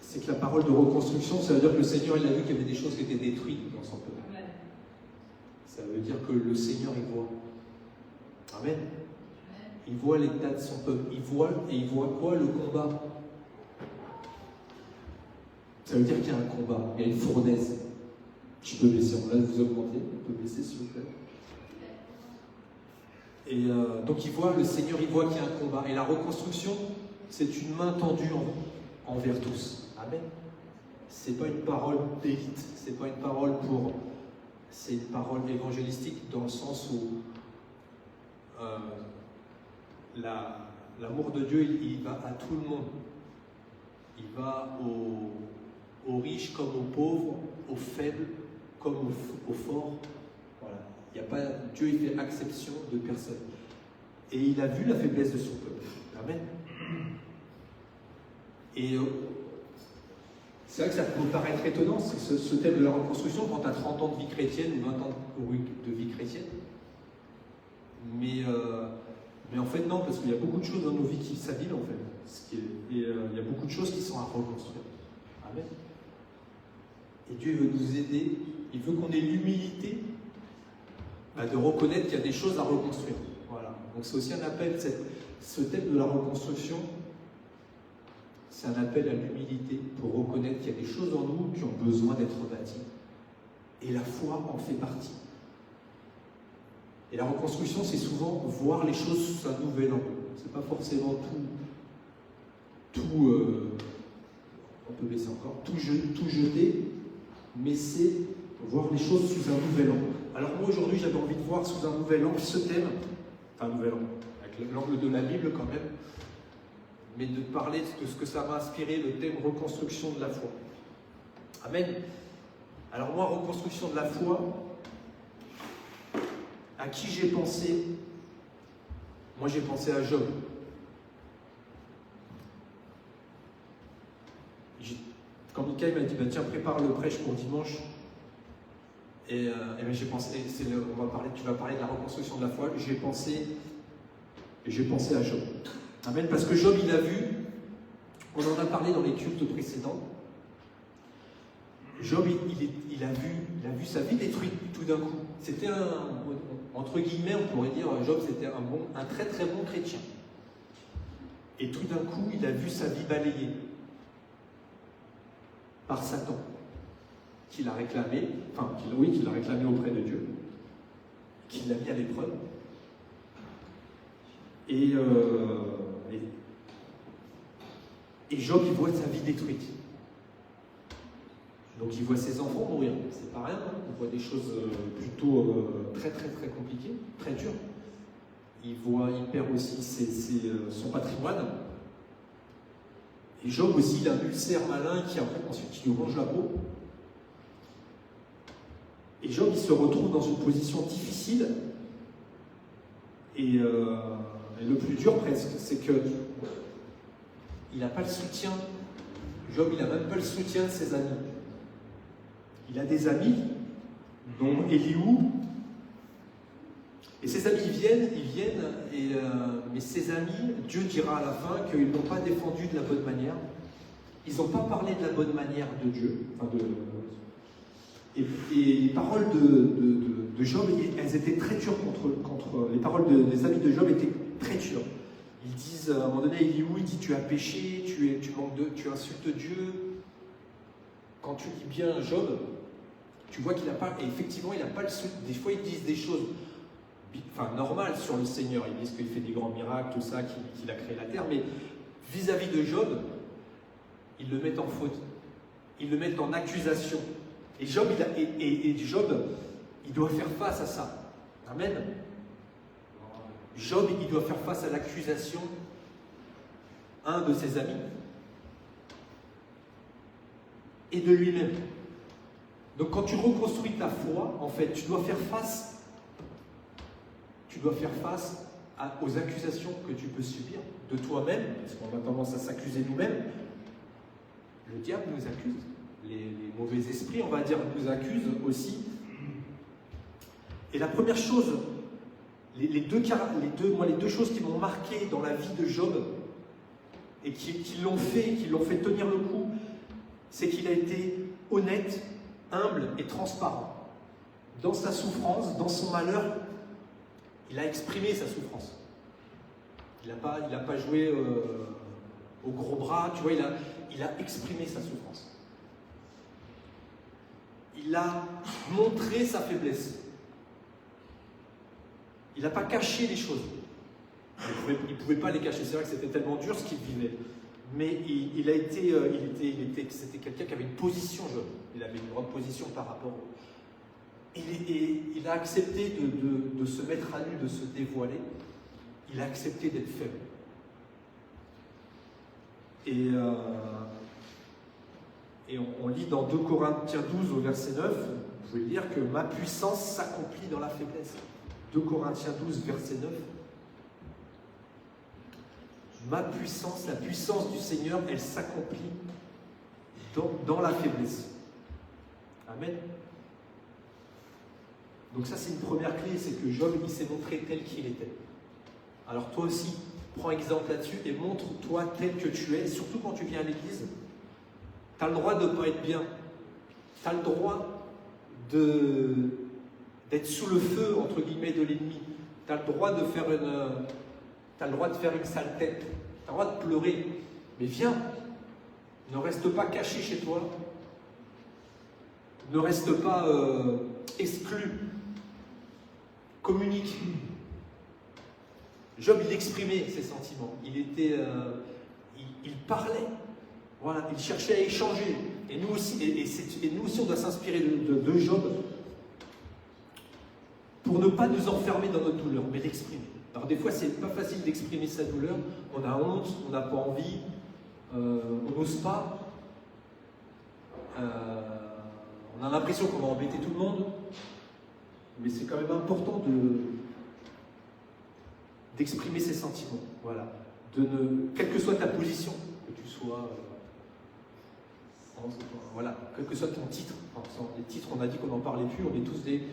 c'est que la parole de reconstruction, ça veut dire que le Seigneur il a vu qu'il y avait des choses qui étaient détruites dans son peuple. Ça veut dire que le Seigneur il voit. Amen. Il voit l'état de son peuple. Il voit quoi? Le combat. Ça veut dire qu'il y a un combat, il y a une fournaise. Tu peux baisser, on laisse vous augmenter, on peut baisser s'il vous plaît. Et donc le Seigneur il voit qu'il y a un combat. Et la reconstruction, c'est une main tendue envers tous. Amen. C'est pas une parole d'élite, c'est pas une parole c'est une parole évangélistique dans le sens où l'amour de Dieu il va à tout le monde. Il va aux riches comme aux pauvres, aux faibles comme aux forts. Voilà. Dieu il fait exception de personne. Et il a vu la faiblesse de son peuple. Amen. Et c'est vrai que ça peut paraître étonnant, c'est ce thème de la reconstruction quand tu as 30 ans de vie chrétienne ou 20 ans de vie chrétienne. Mais en fait non, parce qu'il y a beaucoup de choses dans nos vies qui s'abîment en fait. Il y a beaucoup de choses qui sont à reconstruire. Amen. Et Dieu veut nous aider, il veut qu'on ait l'humilité de reconnaître qu'il y a des choses à reconstruire. Voilà. Donc c'est aussi un appel, ce thème de la reconstruction, c'est un appel à l'humilité pour reconnaître qu'il y a des choses en nous qui ont besoin d'être bâties. Et la foi en fait partie. Et la reconstruction, c'est souvent voir les choses sous un nouvel angle. C'est pas forcément on peut baisser encore, tout jeter, mais c'est voir les choses sous un nouvel angle. Alors moi aujourd'hui j'avais envie de voir sous un nouvel angle ce thème, enfin un nouvel angle, avec l'angle de la Bible quand même, mais de parler de ce que ça m'a inspiré, le thème reconstruction de la foi. Amen. Alors moi, reconstruction de la foi, à qui j'ai pensé? Moi j'ai pensé à Job. Quand Mika m'a dit tiens prépare le prêche pour dimanche, et ben, j'ai pensé, tu vas parler de la reconstruction de la foi, j'ai pensé à Job. Amen, parce que Job il a vu, on en a parlé dans les cultes précédents, Job il a vu sa vie détruite tout d'un coup. C'était entre guillemets on pourrait dire Job c'était un très très bon chrétien. Et tout d'un coup il a vu sa vie balayée par Satan, qu'il a réclamé, qu'il a réclamé auprès de Dieu, qu'il l'a mis à l'épreuve. Et Et Job, il voit sa vie détruite. Donc il voit ses enfants mourir, c'est pas rien, hein. Il voit des choses plutôt très compliquées, très dures. Il perd aussi son patrimoine. Et Job aussi, il a un ulcère malin qui après ensuite qui lui ronge la peau. Et Job, il se retrouve dans une position difficile. Et le plus dur presque, c'est que il n'a pas le soutien. Job, il n'a même pas le soutien de ses amis. Il a des amis, dont Elihu. Et ses amis viennent, mais ses amis, Dieu dira à la fin qu'ils n'ont pas défendu de la bonne manière. Ils n'ont pas parlé de la bonne manière de Dieu. Et les paroles de Job, elles étaient très dures contre les paroles des amis de Job étaient très dures. Ils disent, à un moment donné, Elihu, il dit, tu as péché, tu insultes Dieu. Quand tu lis bien Job, tu vois qu'il n'a pas, et effectivement, il n'a pas le soutien. Des fois, ils disent des choses normales sur le Seigneur. Ils disent qu'il fait des grands miracles, tout ça, qu'il a créé la terre, mais vis-à-vis de Job, ils le mettent en faute. Ils le mettent en accusation. Et Job, il doit faire face à ça. Amen. Job, il doit faire face à l'accusation, un de ses amis, et de lui-même. Donc quand tu reconstruis ta foi, en fait, tu dois faire face aux accusations que tu peux subir de toi-même, parce qu'on a tendance à s'accuser nous-mêmes. Le diable nous accuse. Les mauvais esprits, on va dire, nous accusent aussi. Et la première chose, les deux choses qui m'ont marqué dans la vie de Job et qui l'ont fait tenir le coup, c'est qu'il a été honnête, humble et transparent. Dans sa souffrance, dans son malheur, il a exprimé sa souffrance. Il n'a pas joué au gros bras, tu vois, il a exprimé sa souffrance. Il a montré sa faiblesse. Il n'a pas caché les choses. Il ne pouvait pas les cacher. C'est vrai que c'était tellement dur ce qu'il vivait. Mais c'était quelqu'un qui avait une position, Job. Il avait une grande position par rapport il a accepté de se mettre à nu, de se dévoiler. Il a accepté d'être faible. Et on lit dans 2 Corinthiens 12 au verset 9, vous pouvez lire que ma puissance s'accomplit dans la faiblesse. 2 Corinthiens 12, verset 9. Ma puissance, la puissance du Seigneur, elle s'accomplit dans la faiblesse. Amen. Donc ça, c'est une première clé, c'est que Job, il s'est montré tel qu'il était. Alors toi aussi, prends exemple là-dessus et montre-toi tel que tu es, surtout quand tu viens à l'église. Tu as le droit de ne pas être bien. Tu as le droit d'être sous le feu, entre guillemets, de l'ennemi. Tu as le droit de faire une sale tête. Tu as le droit de pleurer. Mais viens, ne reste pas caché chez toi. Ne reste pas exclu. Communique. Job, il exprimait ses sentiments. Il parlait. Voilà, il cherchait à échanger. Et nous aussi, on doit s'inspirer de Job pour ne pas nous enfermer dans notre douleur, mais l'exprimer. Alors des fois, c'est pas facile d'exprimer sa douleur. On a honte, on n'a pas envie, on n'ose pas. On a l'impression qu'on va embêter tout le monde. Mais c'est quand même important d'exprimer ses sentiments. Voilà. Quelle que soit ta position, que tu sois... voilà, quel que soit ton titre. Enfin, les titres, on a dit qu'on n'en parlait plus, on est tous des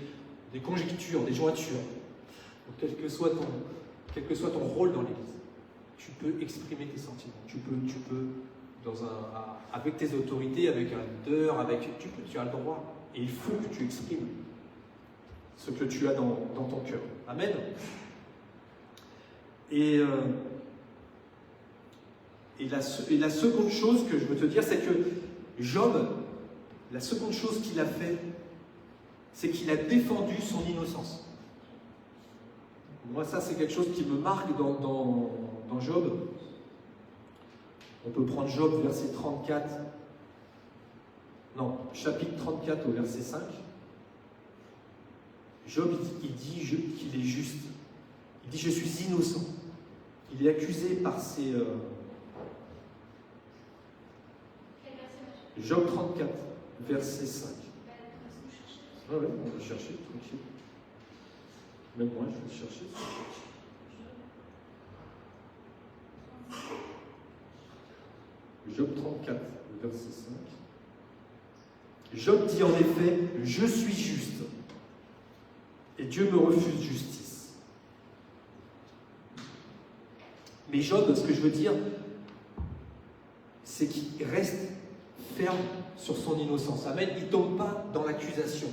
conjectures, des jointures. Donc, quel que soit ton rôle dans l'Église, tu peux exprimer tes sentiments. Tu peux avec tes autorités, avec un leader, tu as le droit. Et il faut que tu exprimes ce que tu as dans ton cœur. Amen. Et la seconde chose que je veux te dire, c'est que Job, la seconde chose qu'il a fait, c'est qu'il a défendu son innocence. Moi, ça, c'est quelque chose qui me marque dans Job. On peut prendre Job, verset 34. Non, chapitre 34 au verset 5. Job, il dit qu'il est juste. Il dit « Je suis innocent ». Il est accusé par ses... Job 34, verset 5. Ah ouais, on va chercher, tranquille. Même moi, je vais chercher. Job 34, verset 5. Job dit en effet « Je suis juste, et Dieu me refuse justice ». Mais Job, ce que je veux dire, c'est qu'il reste ferme sur son innocence. Amen. Il ne tombe pas dans l'accusation.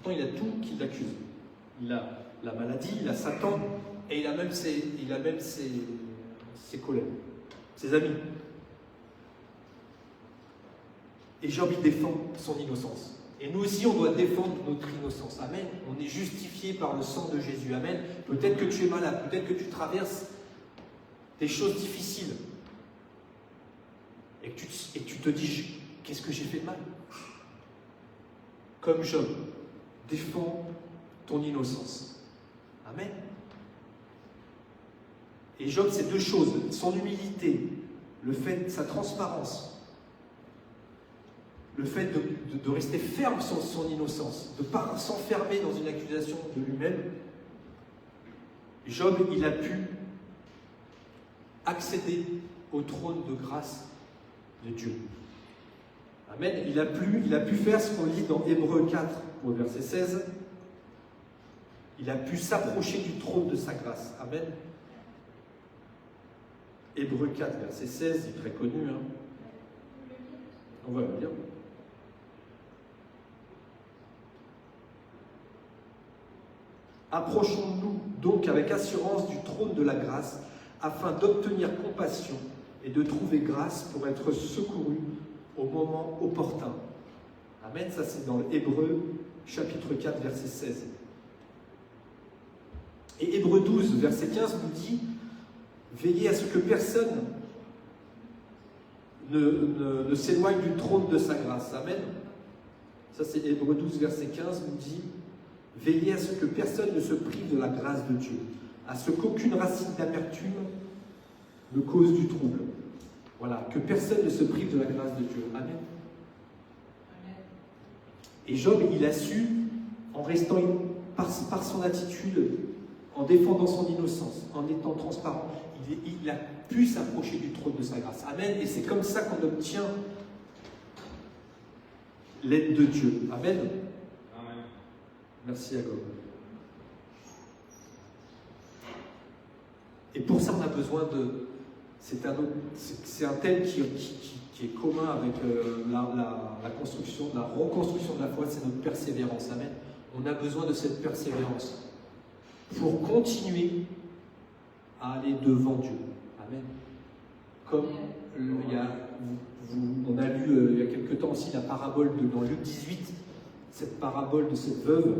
Pourtant, il a tout qui l'accuse. Il a la maladie, il a Satan, et il a même ses collègues, ses amis. Et Job, il défend son innocence. Et nous aussi, on doit défendre notre innocence. Amen. On est justifié par le sang de Jésus. Amen. Peut-être que tu es malade, peut-être que tu traverses des choses difficiles. Et que tu te dis, qu'est-ce que j'ai fait de mal? Comme Job, défends ton innocence. Amen. Et Job, c'est deux choses. Son humilité, le fait, sa transparence, le fait de rester ferme sur son innocence, de ne pas s'enfermer dans une accusation de lui-même. Job, il a pu accéder au trône de grâce de Dieu. Amen. Il a pu faire ce qu'on lit dans Hébreux 4, au verset 16. Il a pu s'approcher du trône de sa grâce. Amen. Hébreux 4, verset 16, c'est très connu. Hein. On va le lire. Approchons-nous donc avec assurance du trône de la grâce, afin d'obtenir compassion et de trouver grâce pour être secouru au moment opportun. Amen, ça c'est dans l'Hébreux chapitre 4, verset 16. Et Hébreux 12, verset 15 nous dit « Veillez à ce que personne ne s'éloigne du trône de sa grâce. » Amen. Ça c'est Hébreux 12, verset 15 nous dit « Veillez à ce que personne ne se prive de la grâce de Dieu, à ce qu'aucune racine d'amertume ne cause du trouble. » Voilà, que personne ne se prive de la grâce de Dieu. Amen. Et Job, il a su, en restant par son attitude, en défendant son innocence, en étant transparent, il a pu s'approcher du trône de sa grâce. Amen. Et c'est comme ça qu'on obtient l'aide de Dieu. Amen. Amen. Merci Agor. Et pour ça, on a besoin de... C'est un thème qui est commun avec la construction, la reconstruction de la foi, c'est notre persévérance. Amen. On a besoin de cette persévérance pour continuer à aller devant Dieu. Amen. Comme on a lu il y a quelque temps aussi la parabole dans Luc 18, cette parabole de cette veuve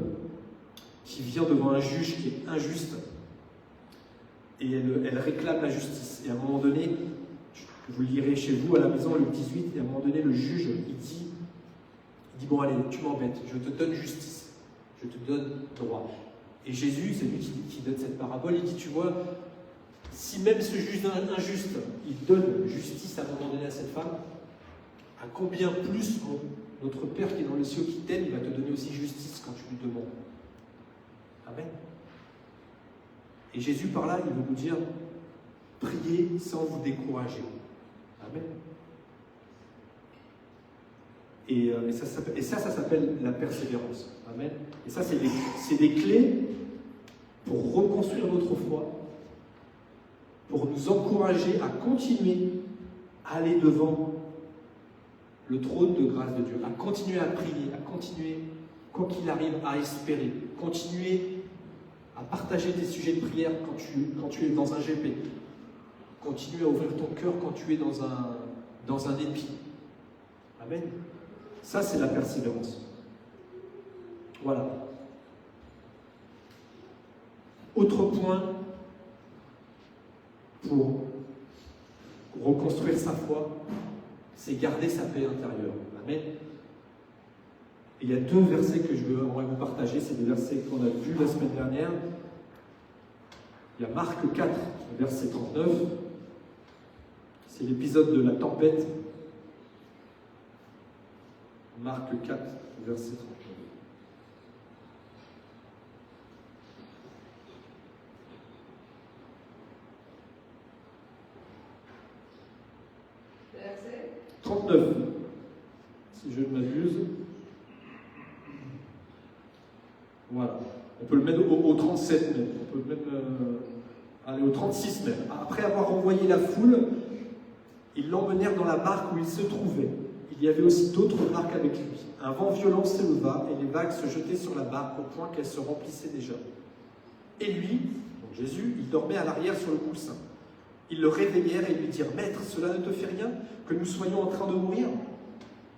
qui vient devant un juge qui est injuste. Et elle réclame la justice. Et à un moment donné, vous le lirez chez vous à la maison, Luc 18, et à un moment donné, le juge, il dit bon allez, tu m'embêtes, je te donne justice, je te donne droit. Et Jésus, c'est lui qui donne cette parabole, il dit, tu vois, si même ce juge injuste, il donne justice à un moment donné à cette femme, à combien plus notre Père qui est dans les cieux, qui t'aime, il va te donner aussi justice quand tu lui demandes. Amen. Et Jésus, par là, il veut nous dire, priez sans vous décourager. Amen. Et ça s'appelle la persévérance. Amen. Et ça, c'est des clés pour reconstruire notre foi, pour nous encourager à continuer à aller devant le trône de grâce de Dieu, à continuer à prier, à continuer, quoi qu'il arrive, à espérer, continuer à partager des sujets de prière quand tu es dans un GP, continuer à ouvrir ton cœur quand tu es dans un épi. Amen. Ça, c'est la persévérance. Voilà. Autre point pour reconstruire sa foi, c'est garder sa paix intérieure. Amen. Et il y a 2 versets que j'aimerais vous partager, c'est des versets qu'on a vus la semaine dernière. Il y a Marc 4, verset 39. C'est l'épisode de la tempête. Marc 4, verset 39. Verset 39, si je ne m'abuse. Voilà. On peut le mettre au 37 même. On peut même aller au 36 même. Après avoir renvoyé la foule, ils l'emmenèrent dans la barque où il se trouvait. Il y avait aussi d'autres barques avec lui. Un vent violent s'éleva et les vagues se jetaient sur la barque au point qu'elle se remplissait déjà. Et lui, donc Jésus, il dormait à l'arrière sur le coussin. Ils le réveillèrent et lui dirent « Maître, cela ne te fait rien que nous soyons en train de mourir ?»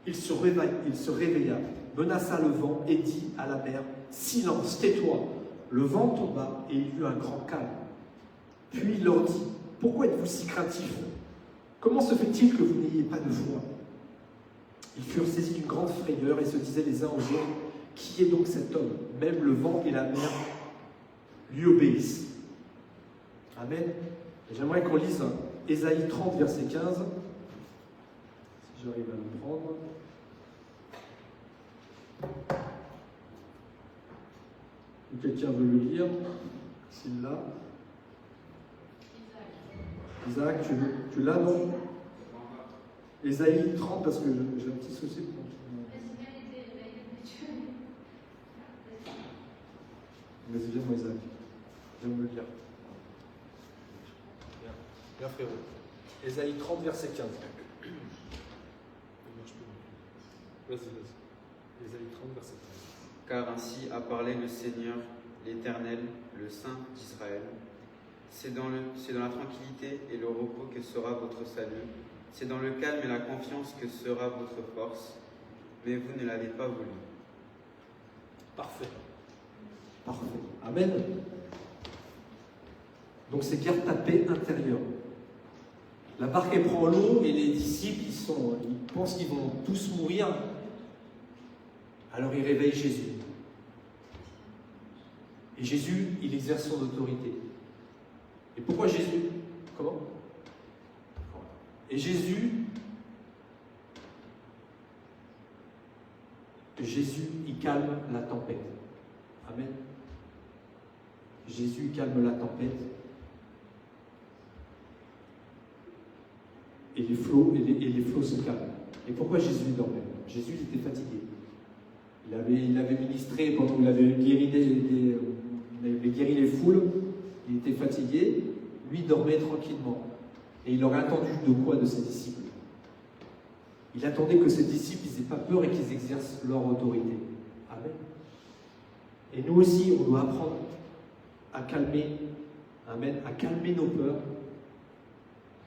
Il se réveilla, menaça le vent et dit à la mer « Silence, tais-toi !» Le vent tomba et il y eut un grand calme. Puis il leur dit « Pourquoi êtes-vous si craintifs ? Comment se fait-il que vous n'ayez pas de foi ?» Ils furent saisis d'une grande frayeur et se disaient les uns aux autres « Qui est donc cet homme ? Même le vent et la mer lui obéissent. » Amen. Et j'aimerais qu'on lise Ésaïe 30, verset 15. Si j'arrive à le prendre. Si quelqu'un veut le lire, s'il l'a. Isaac, tu l'as, non? Ésaïe 30, parce que j'ai un petit souci. Vas-y, viens-moi, Isaac. Viens me le lire. Bien, frérot. Ésaïe 30, verset 15. Vas-y. Ésaïe 30, verset 15. Car ainsi a parlé le Seigneur, l'Éternel, le Saint d'Israël. C'est dans la tranquillité et le repos que sera votre salut. C'est dans le calme et la confiance que sera votre force. Mais vous ne l'avez pas voulu. Parfait. Amen. Donc c'est garde ta paix intérieure. La barque elle prend l'eau et les disciples ils pensent qu'ils vont tous mourir. Alors ils réveillent Jésus. Et Jésus, il exerce son autorité. Et pourquoi Jésus? Comment? Et Jésus, il calme la tempête. Amen. Jésus calme la tempête. Et les flots se calment. Et pourquoi Jésus dormait? Jésus il était fatigué. Il avait ministré pendant qu'il avait guéri les foules. Il était fatigué. Lui dormait tranquillement. Et il aurait attendu de quoi de ses disciples? Il attendait que ses disciples n'aient pas peur et qu'ils exercent leur autorité. Amen. Et nous aussi, on doit apprendre à calmer, amen, à calmer nos peurs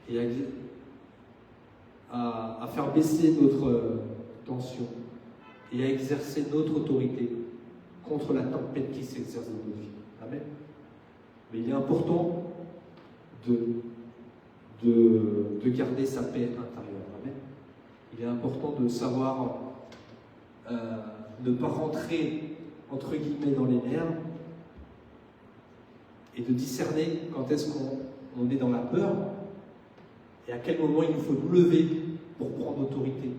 et à faire baisser notre tension et à exercer notre autorité contre la tempête qui s'exerce dans nos vies. Amen. Mais il est important de garder sa paix intérieure. Amen. Il est important de savoir ne pas rentrer entre guillemets dans les nerfs et de discerner quand est-ce qu'on est dans la peur et à quel moment il nous faut nous lever pour prendre autorité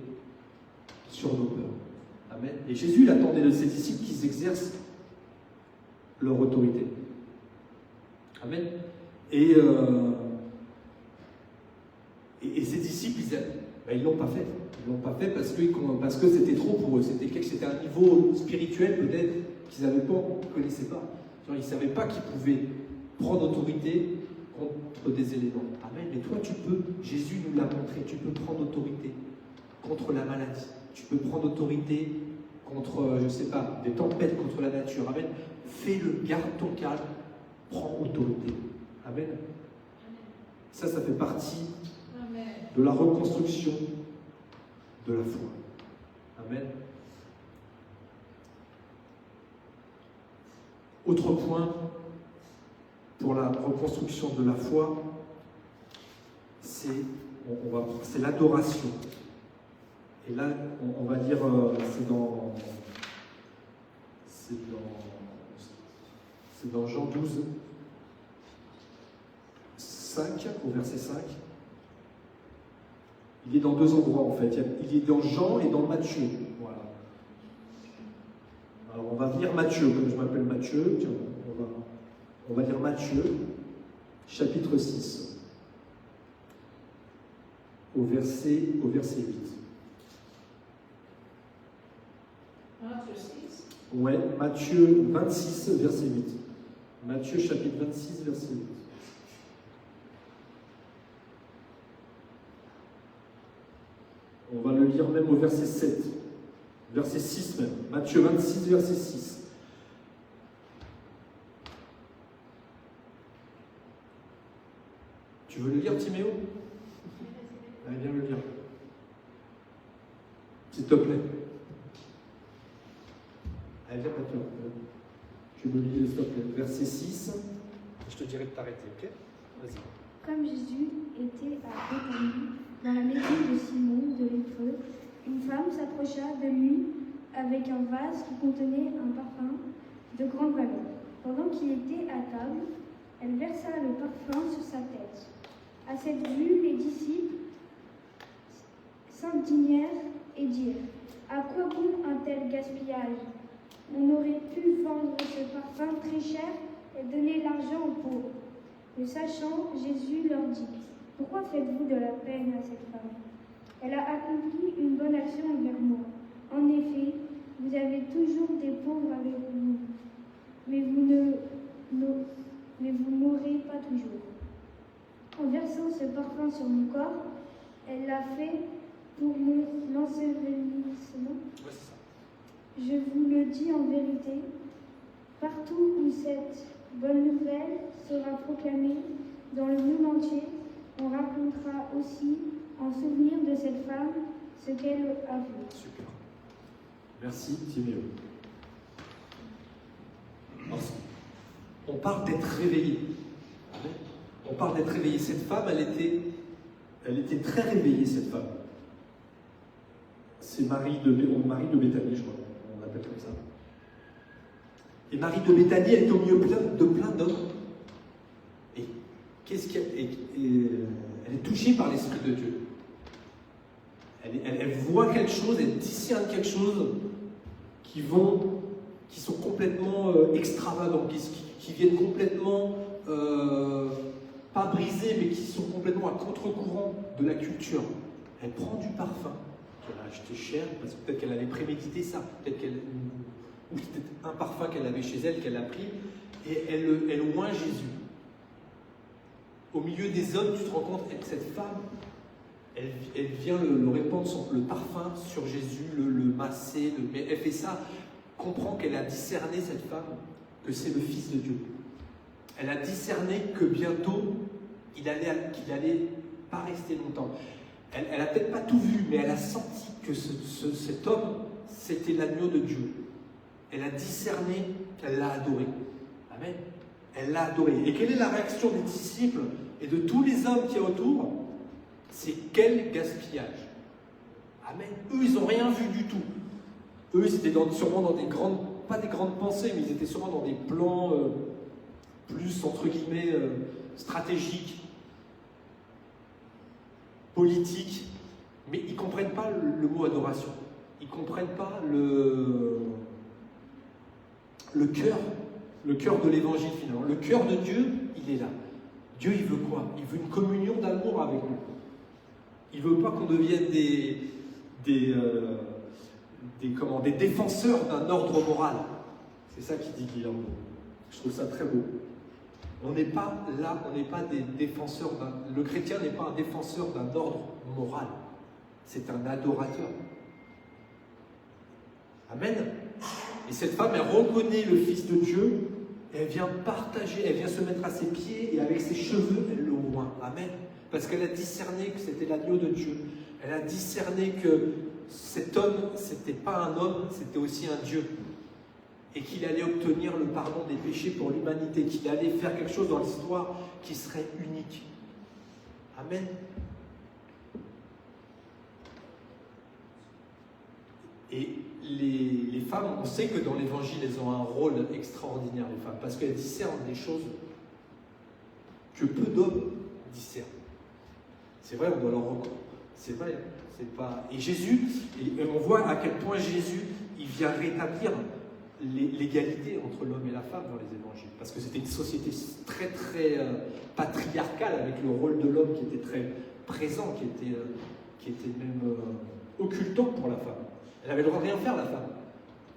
sur nos peurs. Amen. Et Jésus il attendait de ses disciples qu'ils exercent leur autorité. Amen. Et ses disciples, ils l'ont pas fait. Ils l'ont pas fait parce que c'était trop pour eux. C'était un niveau spirituel peut-être qu'ils ne connaissaient pas. Genre, ils ne savaient pas qu'ils pouvaient prendre autorité contre des éléments. Amen. Mais toi, tu peux. Jésus nous l'a montré. Tu peux prendre autorité contre la maladie. Tu peux prendre autorité contre, je ne sais pas, des tempêtes, contre la nature. Amen. Fais-le. Garde ton calme. Prends autorité. Amen. Ça fait partie de la reconstruction de la foi. Amen. Autre point pour la reconstruction de la foi, c'est c'est l'adoration. Et là, on va dire, c'est dans Jean 12, 5, au verset 5. Il est dans deux endroits en fait. Il est dans Jean et dans Matthieu. Voilà. Alors on va lire Matthieu, comme je m'appelle Matthieu. Tiens, on va lire Matthieu, chapitre 6, au verset 8. Matthieu 6. Ouais, Matthieu 26, verset 8. Matthieu chapitre 26, verset 8. On va le lire même au verset 7. Verset 6 même. Matthieu 26, verset 6. Tu veux le lire, Timéo? Allez, viens le lire. S'il te plaît. Allez, viens, Mathieu. Tu me lis, s'il te plaît. Verset 6. Je te dirai de t'arrêter, ok? Vas-y. Comme Jésus était à Béthanie, dans la maison de Simon de Lépreux, une femme s'approcha de lui avec un vase qui contenait un parfum de grande valeur. Pendant qu'il était à table, elle versa le parfum sur sa tête. À cette vue, les disciples s'indignèrent et dirent: à quoi bon un tel gaspillage? On aurait pu vendre ce parfum très cher et donner l'argent aux pauvres. Le sachant, Jésus leur dit: pourquoi faites-vous de la peine à cette femme? Elle a accompli une bonne action envers moi. En effet, vous avez toujours des pauvres avec vous, mais vous n'aurez pas toujours. En versant ce parfum sur mon corps, elle l'a fait pour mon ensevelissement. Ouais, c'est ça. Je vous le dis en vérité, partout où cette bonne nouvelle sera proclamée dans le monde entier, on racontera aussi en souvenir de cette femme ce qu'elle a fait. Super. Merci, Timéo. On parle d'être réveillé. On parle d'être réveillé. Cette femme, elle était très réveillée, cette femme. C'est Marie de Béthanie, je crois. On l'appelle comme ça. Et Marie de Béthanie, elle est au milieu de plein d'hommes. Et elle est touchée par l'Esprit de Dieu. Elle voit quelque chose, elle discerne quelque chose qui sont complètement extravagants, qui viennent complètement, pas brisés, mais qui sont complètement à contre-courant de la culture. Elle prend du parfum qu'elle a acheté cher, parce que peut-être qu'elle avait prémédité ça, ou c'était un parfum qu'elle avait chez elle, qu'elle a pris, et elle oint Jésus. Au milieu des hommes, tu te rends compte que cette femme, elle vient le répandre, le parfum sur Jésus, le masser, mais elle fait ça, comprend qu'elle a discerné, cette femme, que c'est le Fils de Dieu. Elle a discerné que bientôt, qu'il allait pas rester longtemps. Elle n'a peut-être pas tout vu, mais elle a senti que cet homme, c'était l'agneau de Dieu. Elle a discerné qu'elle l'a adoré. Amen. Elle l'a adoré. Et quelle est la réaction des disciples et de tous les hommes qui y a autour? C'est quel gaspillage. Amen. Eux, ils n'ont rien vu du tout. Eux, ils étaient sûrement dans des grandes, pas des grandes pensées, mais ils étaient sûrement dans des plans plus, entre guillemets, stratégiques, politiques, mais ils ne comprennent pas le mot adoration. Ils ne comprennent pas le cœur de l'évangile finalement. Le cœur de Dieu, il est là. Dieu, il veut quoi? Il veut une communion d'amour avec nous. Il ne veut pas qu'on devienne des défenseurs d'un ordre moral. C'est ça qu'il dit Guillaume. Je trouve ça très beau. On n'est pas là, on n'est pas des défenseurs le chrétien n'est pas un défenseur d'un ordre moral. C'est un adorateur. Amen. Et cette femme, elle reconnaît le Fils de Dieu, et elle vient partager, elle vient se mettre à ses pieds, et avec ses cheveux, elle le oint. Amen. Parce qu'elle a discerné que c'était l'agneau de Dieu. Elle a discerné que cet homme, c'était pas un homme, c'était aussi un Dieu. Et qu'il allait obtenir le pardon des péchés pour l'humanité, qu'il allait faire quelque chose dans l'histoire qui serait unique. Amen. Et les femmes, on sait que dans l'évangile, elles ont un rôle extraordinaire, les femmes, parce qu'elles discernent des choses que peu d'hommes discernent. C'est vrai, on doit leur reconnaître. C'est vrai, c'est pas. Et Jésus, et on voit à quel point Jésus, il vient rétablir l'égalité entre l'homme et la femme dans les évangiles. Parce que c'était une société très très patriarcale, avec le rôle de l'homme qui était très présent, qui était même occultant pour la femme. Elle avait le droit de rien faire, la femme,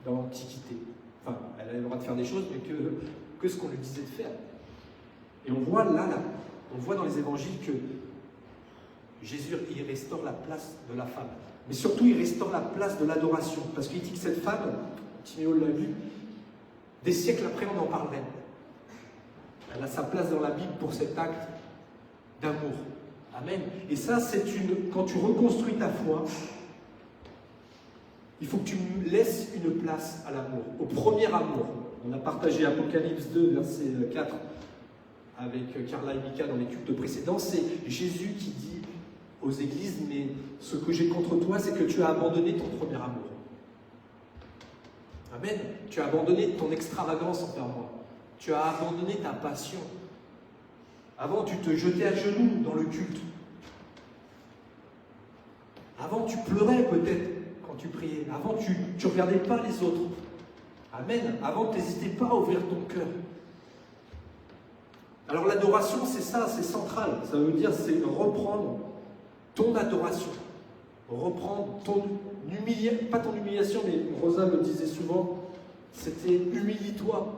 dans l'Antiquité. Enfin, elle avait le droit de faire des choses, mais que ce qu'on lui disait de faire. Et on voit on voit dans les évangiles que Jésus, il restaure la place de la femme. Mais surtout, il restaure la place de l'adoration. Parce qu'il dit que cette femme, Timéo l'a lu, des siècles après, on en parlerait. Elle a sa place dans la Bible pour cet acte d'amour. Amen. Et ça, quand tu reconstruis ta foi, il faut que tu laisses une place à l'amour, au premier amour. On a partagé Apocalypse 2, verset 4, avec Carla et Mika dans les cultes précédents. C'est Jésus qui dit aux églises, mais ce que j'ai contre toi, c'est que tu as abandonné ton premier amour. Amen. Tu as abandonné ton extravagance envers moi. Tu as abandonné ta passion. Avant, tu te jetais à genoux dans le culte. Avant, tu pleurais peut-être quand tu priais. Avant, tu ne regardais pas les autres. Amen. Avant, tu n'hésitais pas à ouvrir ton cœur. Alors l'adoration, c'est ça, c'est central. Ça veut dire, c'est reprendre ton adoration. Reprendre ton humiliation, pas ton humiliation, mais Rosa me disait souvent, c'était humilie-toi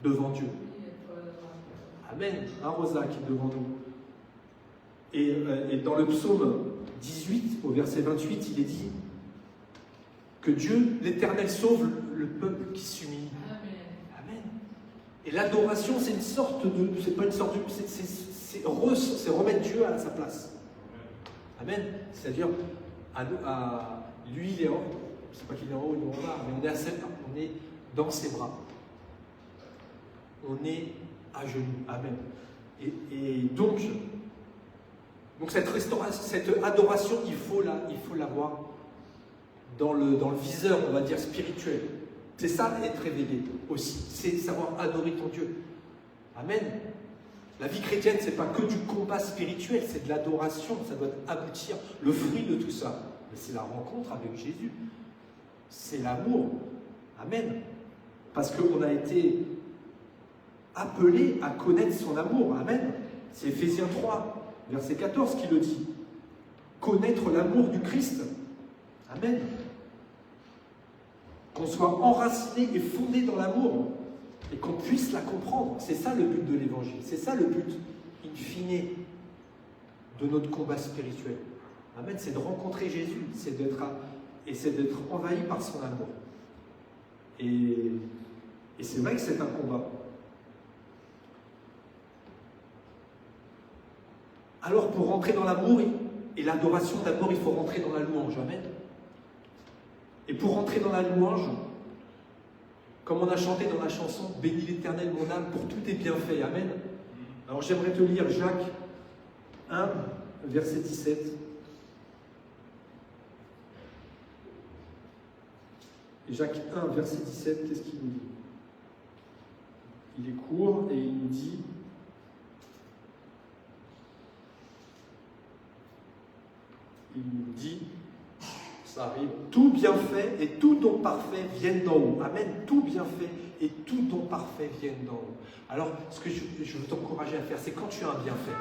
devant Dieu. Amen. Hein, Rosa qui est devant nous. Et dans le psaume 18, au verset 28, il est dit que Dieu, l'Éternel, sauve le peuple qui s'humilie. Amen. Et l'adoration, c'est une sorte de... C'est pas une sorte de... C'est remettre Dieu à sa place. Amen. C'est-à-dire, lui, il est en haut. Je ne sais pas qu'il est en haut ou en bas, mais on est dans ses bras. On est à genoux. Amen. Et donc cette restauration, cette adoration, il faut l'avoir dans le viseur, on va dire, spirituel. C'est ça, être réveillé aussi. C'est savoir adorer ton Dieu. Amen. La vie chrétienne, c'est pas que du combat spirituel, c'est de l'adoration. Ça doit aboutir. Le fruit de tout ça, c'est la rencontre avec Jésus. C'est l'amour. Amen. Parce qu'on a été appelé à connaître son amour. Amen. C'est Ephésiens 3, verset 14 qui le dit. Connaître l'amour du Christ. Amen. Qu'on soit enraciné et fondé dans l'amour et qu'on puisse la comprendre. C'est ça le but de l'évangile. C'est ça le but, in fine, de notre combat spirituel. Amen. C'est de rencontrer Jésus, c'est d'être envahi par son amour. Et c'est vrai que c'est un combat. Alors pour rentrer dans l'amour et l'adoration, d'abord il faut rentrer dans la louange. Amen. Et pour rentrer dans la louange, comme on a chanté dans la chanson « Bénis l'Éternel mon âme pour tous tes bienfaits ». Amen. Alors j'aimerais te lire Jacques 1, verset 17. Et Jacques 1, verset 17, qu'est-ce qu'il nous dit? Il est court et il nous dit... Ça arrive, tout bienfait et tout don parfait viennent d'en haut. Amen. Tout bienfait et tout don parfait viennent d'en haut. Alors, ce que je veux t'encourager à faire, c'est quand tu as un bienfait,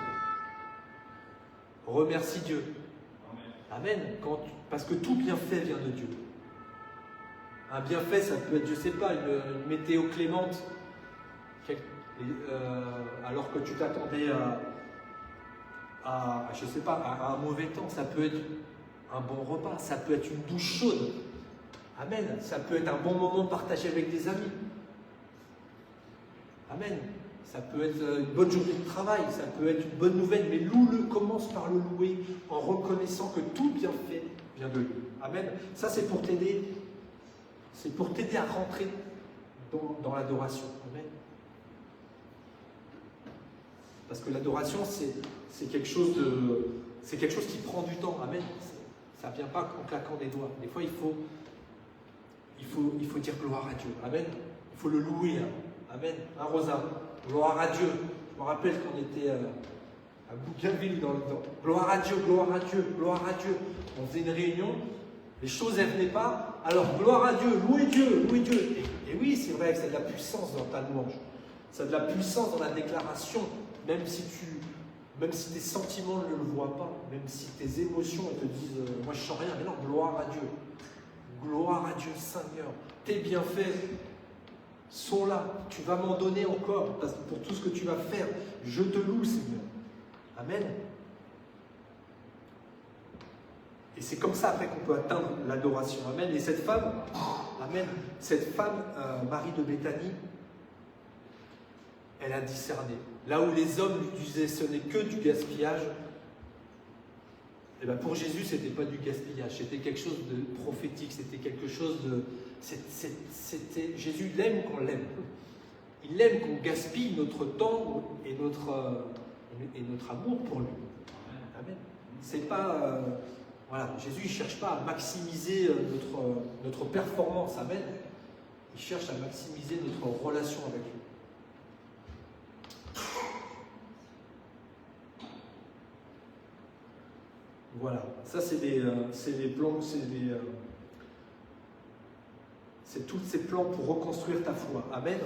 remercie Dieu. Amen. Parce que tout bienfait vient de Dieu. Un bienfait, ça peut être, je ne sais pas, une météo clémente, alors que tu t'attendais je ne sais pas, à un mauvais temps. Ça peut être un bon repas, ça peut être une douche chaude. Amen. Ça peut être un bon moment partagé avec des amis. Amen. Ça peut être une bonne journée de travail, ça peut être une bonne nouvelle, mais commence par le louer en reconnaissant que tout bienfait vient de lui. Amen. Ça, c'est pour t'aider. C'est pour t'aider à rentrer dans l'adoration. Amen. Parce que l'adoration, c'est quelque chose qui prend du temps. Amen. Ça ne vient pas en claquant des doigts. Des fois, il faut il faut dire gloire à Dieu. Amen. Il faut le louer. Hein. Amen. Hein, Rosa? Gloire à Dieu. Je me rappelle qu'on était à Bougainville dans le temps. Gloire à Dieu, gloire à Dieu, gloire à Dieu. On faisait une réunion, les choses ne venaient pas. Alors, gloire à Dieu, louez Dieu, louez Dieu. Et oui, c'est vrai que ça a de la puissance dans ta louange. Ça a de la puissance dans la déclaration, même si tes sentiments ne le voient pas, même si tes émotions te disent moi je sens rien, mais non, gloire à Dieu. Gloire à Dieu, Seigneur. Tes bienfaits sont là. Tu vas m'en donner encore pour tout ce que tu vas faire. Je te loue, Seigneur. Amen. Et c'est comme ça après qu'on peut atteindre l'adoration. Amen. Et cette femme, amen, cette femme, Marie de Béthanie, elle a discerné. Là où les hommes lui disaient ce n'est que du gaspillage, et bien pour Jésus, ce n'était pas du gaspillage, c'était quelque chose de prophétique, c'était quelque chose de... Jésus, il aime qu'on l'aime. Il aime qu'on gaspille notre temps et notre amour pour lui. Amen. C'est pas... voilà, Jésus ne cherche pas à maximiser notre performance. Amen. Il cherche à maximiser notre relation avec lui. Voilà, ça c'est des plans, c'est tous ces plans pour reconstruire ta foi. Amen.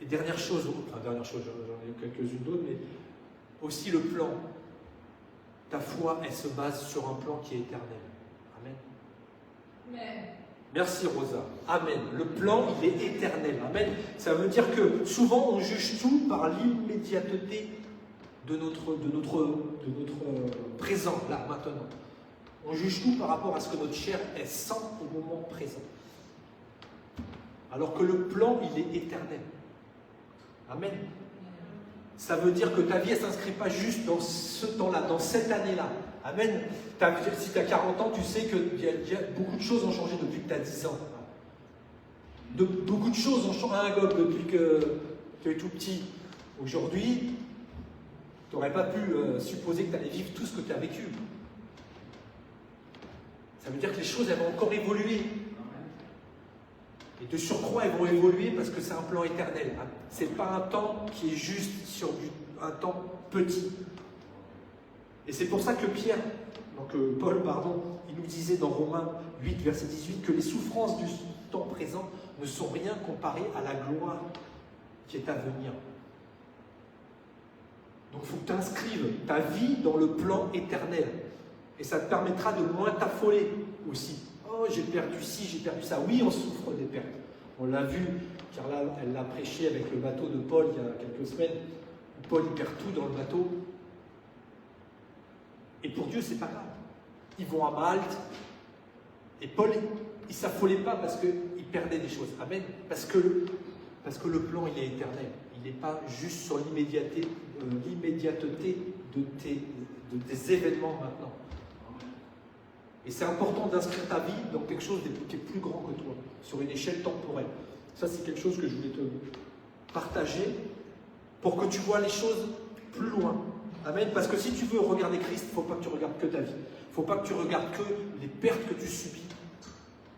Et dernière chose, j'en ai quelques-unes d'autres, mais aussi le plan. Ta foi, elle se base sur un plan qui est éternel. Amen. Amen. Merci Rosa. Amen. Le plan, il est éternel. Amen. Ça veut dire que souvent on juge tout par l'immédiateté de notre présent, là, maintenant. On juge tout par rapport à ce que notre chair est sent au moment présent. Alors que le plan, il est éternel. Amen. Ça veut dire que ta vie, elle ne s'inscrit pas juste dans ce temps-là, dans cette année-là. Amen. Si tu as 40 ans, tu sais que beaucoup de choses ont changé depuis que tu as 10 ans. Beaucoup de choses ont changé à un gobe depuis que tu es tout petit. Aujourd'hui, tu n'aurais pas pu supposer que tu allais vivre tout ce que tu as vécu. Ça veut dire que les choses, elles vont encore évoluer. Et de surcroît, elles vont évoluer parce que c'est un plan éternel. Ce n'est pas un temps qui est juste sur un temps petit. Et c'est pour ça que Paul, il nous disait dans Romains 8, verset 18, que les souffrances du temps présent ne sont rien comparées à la gloire qui est à venir. Donc il faut que tu inscrives ta vie dans le plan éternel. Et ça te permettra de moins t'affoler aussi. Oh, j'ai perdu ci, j'ai perdu ça. Oui, on souffre des pertes. On l'a vu, car là, elle l'a prêché avec le bateau de Paul il y a quelques semaines. Paul, il perd tout dans le bateau. Et pour Dieu, c'est pas grave. Ils vont à Malte. Et Paul, il ne s'affolait pas parce qu'il perdait des choses. Amen. Parce que le plan, il est éternel. Il n'est pas juste sur l'immédiateté de tes événements maintenant. Et c'est important d'inscrire ta vie dans quelque chose qui est plus grand que toi, sur une échelle temporelle. Ça, c'est quelque chose que je voulais te partager pour que tu vois les choses plus loin. Amen. Parce que si tu veux regarder Christ, il ne faut pas que tu regardes que ta vie. Il ne faut pas que tu regardes que les pertes que tu subis,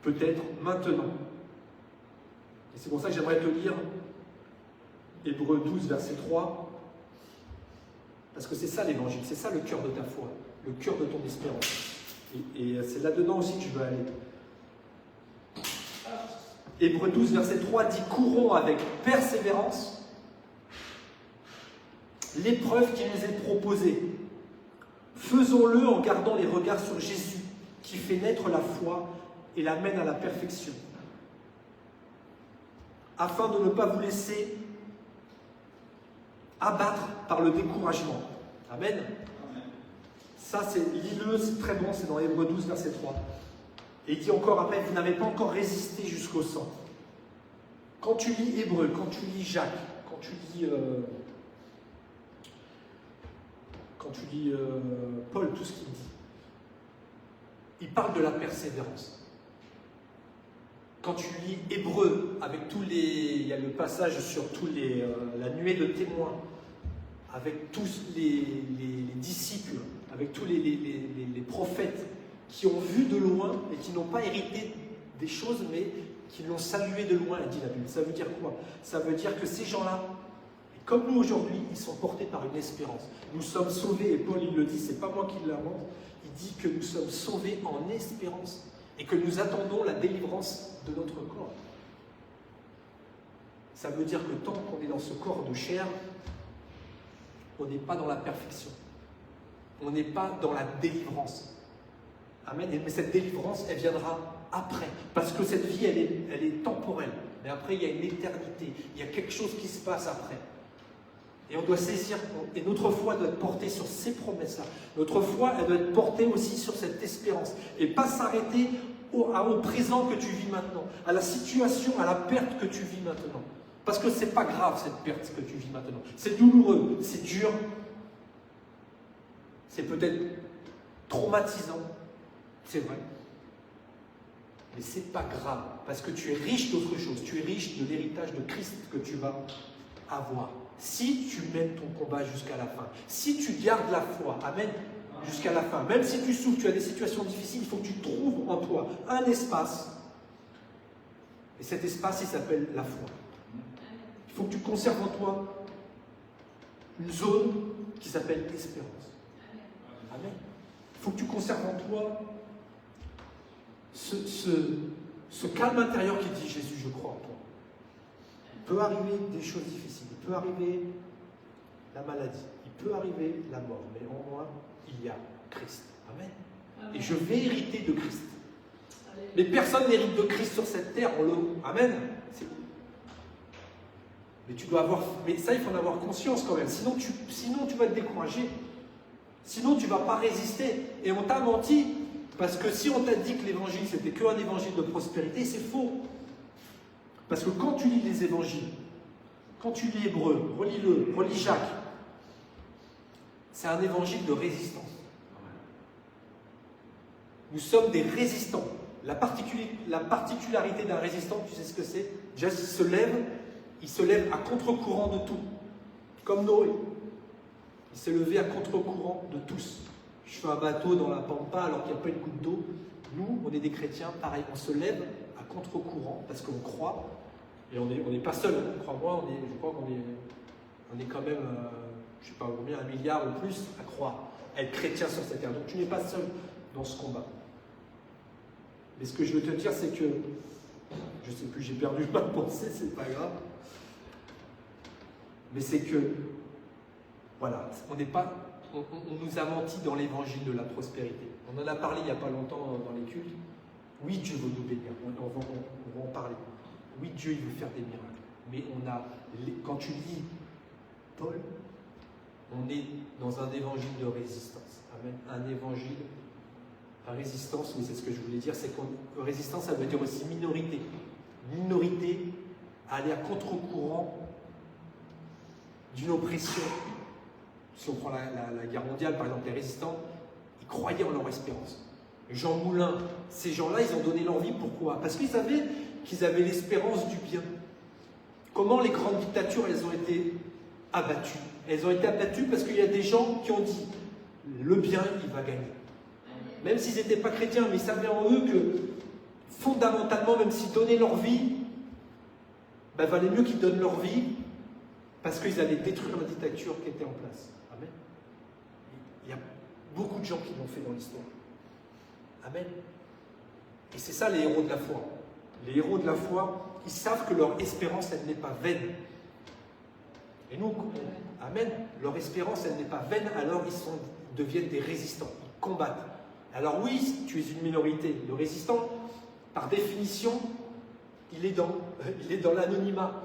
peut-être maintenant. Et c'est pour ça que j'aimerais te lire Hébreux 12, verset 3. Parce que c'est ça l'évangile, c'est ça le cœur de ta foi, le cœur de ton espérance. Et c'est là-dedans aussi que tu veux aller. Hébreux 12, verset 3 dit « Courons avec persévérance l'épreuve qui nous est proposée. Faisons-le en gardant les regards sur Jésus, qui fait naître la foi et la mène à la perfection. Afin de ne pas vous laisser abattre par le découragement. » Amen. Ça, lis-le, c'est très bon, c'est dans Hébreux 12, verset 3. Et il dit encore après, vous n'avez pas encore résisté jusqu'au sang. Quand tu lis Hébreux, quand tu lis Jacques, quand tu lis Paul, tout ce qu'il dit, il parle de la persévérance. Quand tu lis Hébreux, avec il y a le passage sur la nuée de témoins, avec tous les disciples, avec tous les prophètes qui ont vu de loin et qui n'ont pas hérité des choses, mais qui l'ont salué de loin, dit la Bible. Ça veut dire quoi? Ça veut dire que ces gens-là, comme nous aujourd'hui, ils sont portés par une espérance. Nous sommes sauvés, et Paul il le dit, c'est pas moi qui l'invente, il dit que nous sommes sauvés en espérance et que nous attendons la délivrance de notre corps. Ça veut dire que tant qu'on est dans ce corps de chair, on n'est pas dans la perfection. On n'est pas dans la délivrance. Amen. Mais cette délivrance, elle viendra après. Parce que cette vie, elle est temporelle. Mais après, il y a une éternité. Il y a quelque chose qui se passe après. Et on doit saisir, et notre foi doit être portée sur ces promesses-là. Notre foi, elle doit être portée aussi sur cette espérance. Et pas s'arrêter au présent que tu vis maintenant, à la situation, à la perte que tu vis maintenant. Parce que c'est pas grave cette perte que tu vis maintenant. C'est douloureux, c'est dur, c'est peut-être traumatisant, c'est vrai. Mais c'est pas grave, parce que tu es riche d'autre chose. Tu es riche de l'héritage de Christ que tu vas avoir. Si tu mènes ton combat jusqu'à la fin, si tu gardes la foi, amen, jusqu'à la fin, même si tu souffres, tu as des situations difficiles, il faut que tu trouves en toi un espace. Et cet espace, il s'appelle la foi. Il faut que tu conserves en toi une zone qui s'appelle l'espérance. Amen. Il faut que tu conserves en toi ce calme intérieur qui dit Jésus, je crois en toi. Il peut arriver des choses difficiles, il peut arriver la maladie, il peut arriver la mort, mais en moi, il y a Christ. Amen. Et je vais hériter de Christ. Mais personne n'hérite de Christ sur cette terre. Amen. Mais tu dois avoir. Mais ça, il faut en avoir conscience quand même. Sinon, tu vas te décourager. Sinon, tu ne vas pas résister. Et on t'a menti. Parce que si on t'a dit que l'évangile, c'était qu'un évangile de prospérité, c'est faux. Parce que quand tu lis les évangiles, quand tu lis Hébreu, relis Jacques, c'est un évangile de résistance. Nous sommes des résistants. La particularité d'un résistant, tu sais ce que c'est? Déjà, il se lève à contre-courant de tout. Comme Noé. Il s'est levé à contre-courant de tous. Je fais un bateau dans la pampa alors qu'il n'y a pas une goutte d'eau. Nous, on est des chrétiens, pareil, on se lève à contre-courant parce qu'on croit. Et on n'est pas seul, crois-moi, je crois qu'on est quand même, je ne sais pas combien, 1 milliard ou plus à croire, à être chrétien sur cette terre. Donc tu n'es pas seul dans ce combat. Mais ce que je veux te dire, c'est que, je ne sais plus, j'ai perdu ma pensée, c'est pas grave. Mais c'est que, voilà, on nous a menti dans l'évangile de la prospérité. On en a parlé il n'y a pas longtemps dans les cultes. Oui, Dieu veut nous bénir, on va en parler. Oui, Dieu, il veut faire des miracles. Mais quand tu lis Paul, on est dans un évangile de résistance. Amen. Un évangile à résistance, oui, c'est ce que je voulais dire, c'est que résistance, ça veut dire aussi minorité. Minorité, aller à contre-courant d'une oppression. Si on prend la guerre mondiale, par exemple, les résistants, ils croyaient en leur espérance. Jean Moulin, ces gens-là, ils ont donné leur vie, pourquoi? Parce qu'ils savaient qu'ils avaient l'espérance du bien. Comment les grandes dictatures, elles ont été abattues? Elles ont été abattues parce qu'il y a des gens qui ont dit le bien, il va gagner. Même s'ils n'étaient pas chrétiens, mais ils savaient en eux que fondamentalement, même s'ils donnaient leur vie, il valait mieux qu'ils donnent leur vie parce qu'ils allaient détruire la dictature qui était en place. Amen. Il y a beaucoup de gens qui l'ont fait dans l'histoire. Amen. Et c'est ça les héros de la foi. Les héros de la foi, ils savent que leur espérance, elle n'est pas vaine. Et nous, amen, leur espérance, elle n'est pas vaine, alors ils deviennent des résistants, ils combattent. Alors oui, tu es une minorité. Le résistant, par définition, il est dans l'anonymat.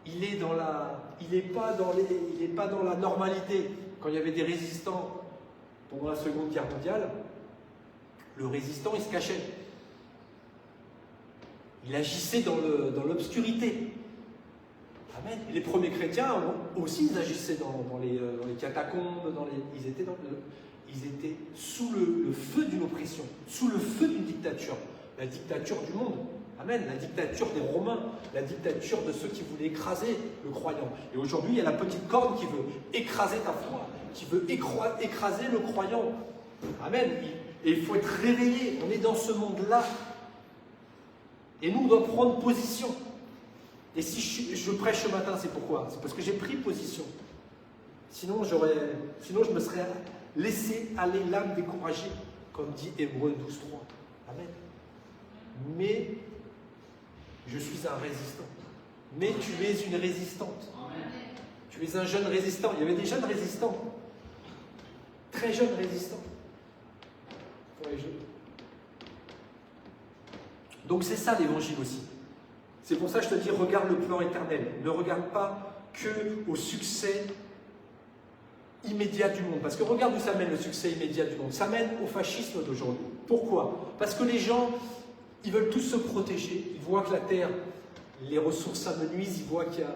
Il n'est pas dans la normalité. Quand il y avait des résistants pendant la Seconde Guerre mondiale, le résistant, il se cachait. Il agissait dans l'obscurité. Amen. Et les premiers chrétiens aussi, ils agissaient dans les catacombes, ils étaient sous le feu d'une oppression, sous le feu d'une dictature, la dictature du monde. Amen. La dictature des Romains, la dictature de ceux qui voulaient écraser le croyant. Et aujourd'hui, il y a la petite corne qui veut écraser ta foi, qui veut écraser le croyant. Amen. Et il faut être réveillé. On est dans ce monde-là. Et nous, on doit prendre position. Et si je prêche ce matin, c'est pourquoi? C'est parce que j'ai pris position. Sinon, je me serais laissé aller l'âme découragée, comme dit Hébreux 12.3. Amen. Mais je suis un résistant. Mais tu es une résistante. Tu es un jeune résistant. Il y avait des jeunes résistants. Très jeunes résistants. Pour les jeunes. Donc c'est ça l'évangile aussi. C'est pour ça que je te dis, regarde le plan éternel. Ne regarde pas que au succès immédiat du monde. Parce que regarde où ça mène le succès immédiat du monde. Ça mène au fascisme d'aujourd'hui. Pourquoi? Parce que les gens, ils veulent tous se protéger. Ils voient que la terre, les ressources s'amenuisent. Ils voient qu'il y a,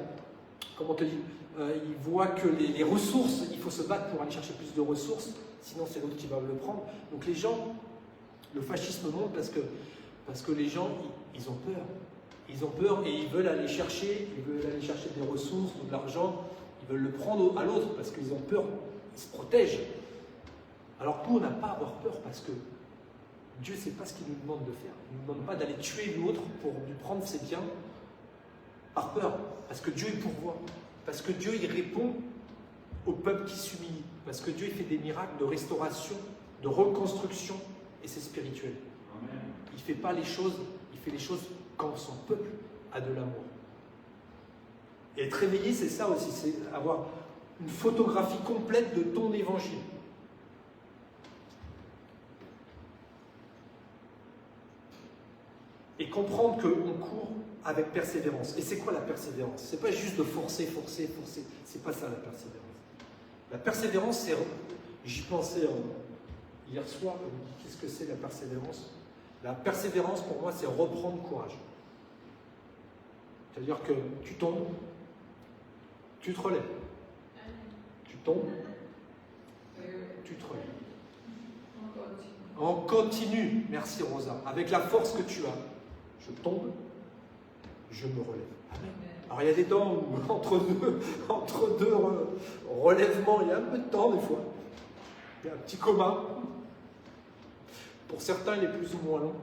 comment te dire, ils voient que les ressources, il faut se battre pour aller chercher plus de ressources. Sinon, c'est l'autre qui va le prendre. Donc les gens, le fascisme monte parce que les gens, ils ont peur. Ils ont peur et ils veulent aller chercher des ressources ou de l'argent. Ils veulent le prendre à l'autre parce qu'ils ont peur. Ils se protègent. Alors nous, on n'a pas à avoir peur parce que Dieu ne sait pas ce qu'il nous demande de faire. Il ne nous demande pas d'aller tuer l'autre pour lui prendre ses biens par peur. Parce que Dieu il pourvoit. Parce que Dieu il répond au peuple qui s'humilie. Parce que Dieu il fait des miracles de restauration, de reconstruction et c'est spirituel. Amen. Il fait pas les choses, il fait les choses quand son peuple a de l'amour. Et être réveillé, c'est ça aussi, c'est avoir une photographie complète de ton évangile. Et comprendre qu'on court avec persévérance. Et c'est quoi la persévérance? C'est pas juste de forcer. C'est pas ça la persévérance. La persévérance, c'est... J'y pensais hier soir, je me dis, qu'est-ce que c'est la persévérance? La persévérance, pour moi, c'est reprendre courage. C'est-à-dire que tu tombes, tu te relèves. Tu tombes, tu te relèves. On continue, merci Rosa, avec la force que tu as. Je tombe, je me relève. Amen. Alors il y a des temps où, entre deux relèvements, il y a un peu de temps des fois. Il y a un petit coma. Pour certains, il est plus ou moins long.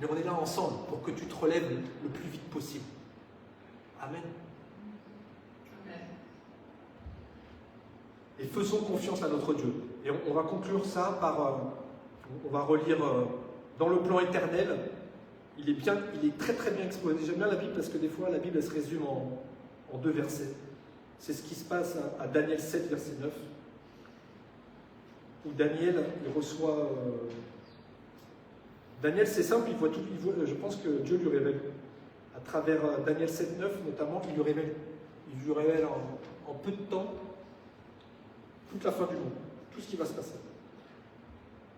Mais on est là ensemble pour que tu te relèves le plus vite possible. Amen. Et faisons confiance à notre Dieu. Et on va conclure ça par... on va relire dans le plan éternel. Il est très très bien exposé. J'aime bien la Bible parce que des fois la Bible elle se résume en 2 versets. C'est ce qui se passe à Daniel 7, verset 9. Où Daniel il reçoit... Daniel c'est simple, je pense que Dieu lui révèle. À travers Daniel 7, 9 notamment, il lui révèle en peu de temps toute la fin du monde, tout ce qui va se passer.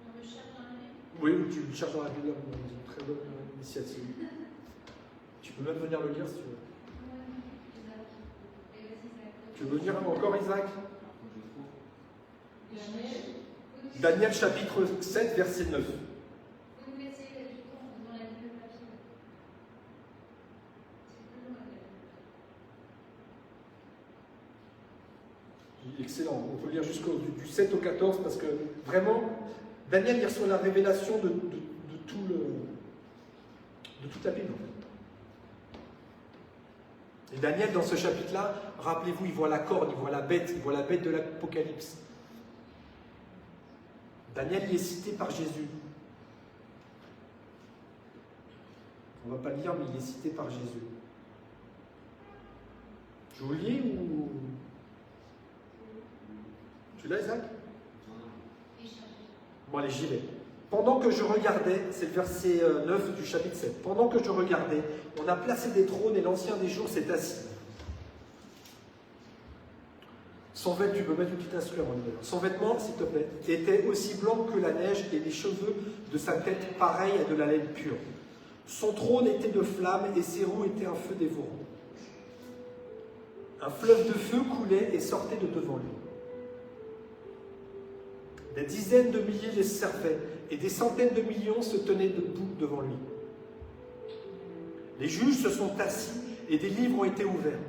On le cherche dans la Bible? Oui, tu le cherches dans la Bible, c'est une très bonne initiative. Tu peux même venir le lire si tu veux. Tu veux venir encore, Isaac? Daniel chapitre 7, verset 9. Vous me laissez du temps dans la Bible papier. C'est plus long à Excellent, on peut lire du 7 au 14 parce que vraiment, Daniel il reçoit la révélation de toute la Bible. Et Daniel dans ce chapitre-là, rappelez-vous, il voit la corne, il voit la bête de l'Apocalypse. Daniel y est cité par Jésus. On ne va pas le lire, mais il est cité par Jésus. Je vous le lis ou... Tu l'as, Isaac? Bon, allez, j'y vais. Pendant que je regardais, c'est le verset 9 du chapitre 7. Pendant que je regardais, on a placé des trônes et l'ancien des jours s'est assis. Son vêtement, tu peux mettre une petite instru avant de dire. Son vêtement, s'il te plaît, était aussi blanc que la neige et les cheveux de sa tête pareils à de la laine pure. Son trône était de flammes et ses roues étaient un feu dévorant. Un fleuve de feu coulait et sortait de devant lui. Des dizaines de milliers les servaient et des centaines de millions se tenaient debout devant lui. Les juges se sont assis et des livres ont été ouverts.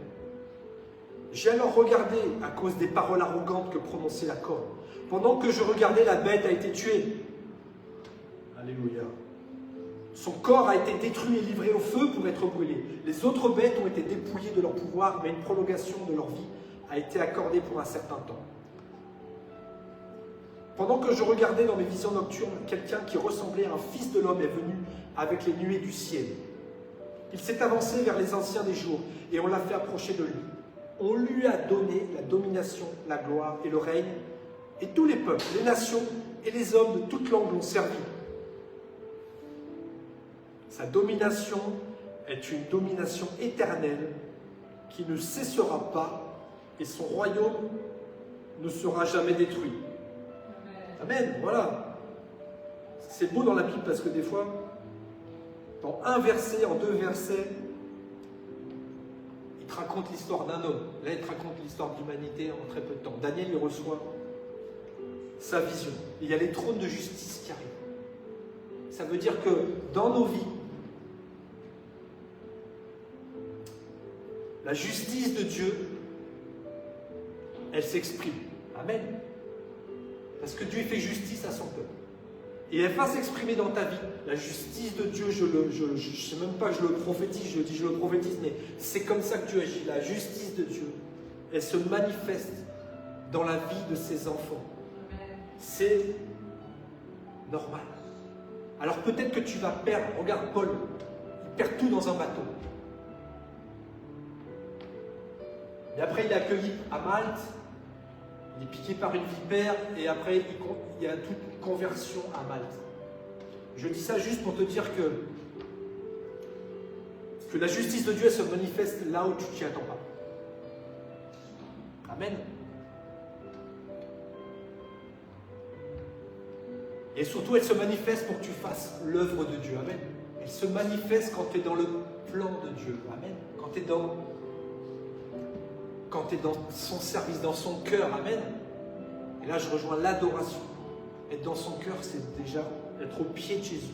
J'ai alors regardé à cause des paroles arrogantes que prononçait la corne. Pendant que je regardais, la bête a été tuée. Alléluia. Son corps a été détruit et livré au feu pour être brûlé. Les autres bêtes ont été dépouillées de leur pouvoir, mais une prolongation de leur vie a été accordée pour un certain temps. Pendant que je regardais dans mes visions nocturnes, quelqu'un qui ressemblait à un fils de l'homme est venu avec les nuées du ciel. Il s'est avancé vers les anciens des jours et on l'a fait approcher de lui. On lui a donné la domination, la gloire et le règne, et tous les peuples, les nations et les hommes de toute langue l'ont servi. Sa domination est une domination éternelle qui ne cessera pas et son royaume ne sera jamais détruit. Amen, voilà. C'est beau dans la Bible parce que des fois, dans un verset, en deux versets, il te raconte l'histoire d'un homme. Là, il te raconte l'histoire de l'humanité en très peu de temps. Daniel, il reçoit sa vision. Il y a les trônes de justice qui arrivent. Ça veut dire que dans nos vies, la justice de Dieu, elle s'exprime. Amen. Parce que Dieu fait justice à son peuple. Et elle va s'exprimer dans ta vie. La justice de Dieu, je ne sais même pas que je le prophétise, je le prophétise, mais c'est comme ça que Dieu agit. La justice de Dieu, elle se manifeste dans la vie de ses enfants. C'est normal. Alors peut-être que tu vas perdre. Regarde Paul, il perd tout dans un bateau. Et après il est accueilli à Malte, il est piqué par une vipère et après il y a toute une conversion à Malte. Je dis ça juste pour te dire que la justice de Dieu elle se manifeste là où tu ne t'y attends pas. Amen. Et surtout, elle se manifeste pour que tu fasses l'œuvre de Dieu. Amen. Elle se manifeste quand tu es dans le plan de Dieu. Amen. Quand tu es dans son service, dans son cœur. Amen. Et là, je rejoins l'adoration. Être dans son cœur, c'est déjà être au pied de Jésus.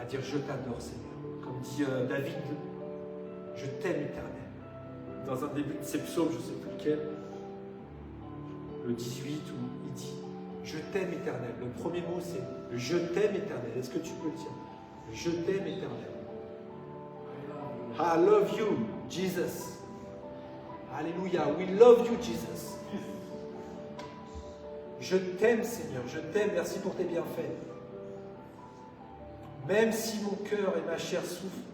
À dire, je t'adore, Seigneur. Comme dit David, je t'aime éternel. Dans un début de ses psaumes, je ne sais plus lequel, le 18, où il dit, je t'aime éternel. Le premier mot, c'est je t'aime éternel. Est-ce que tu peux le dire? Je t'aime éternel. I love you, Jesus. Alléluia. We love you, Jesus. Je t'aime, Seigneur. Je t'aime. Merci pour tes bienfaits. Même si mon cœur et ma chair souffrent,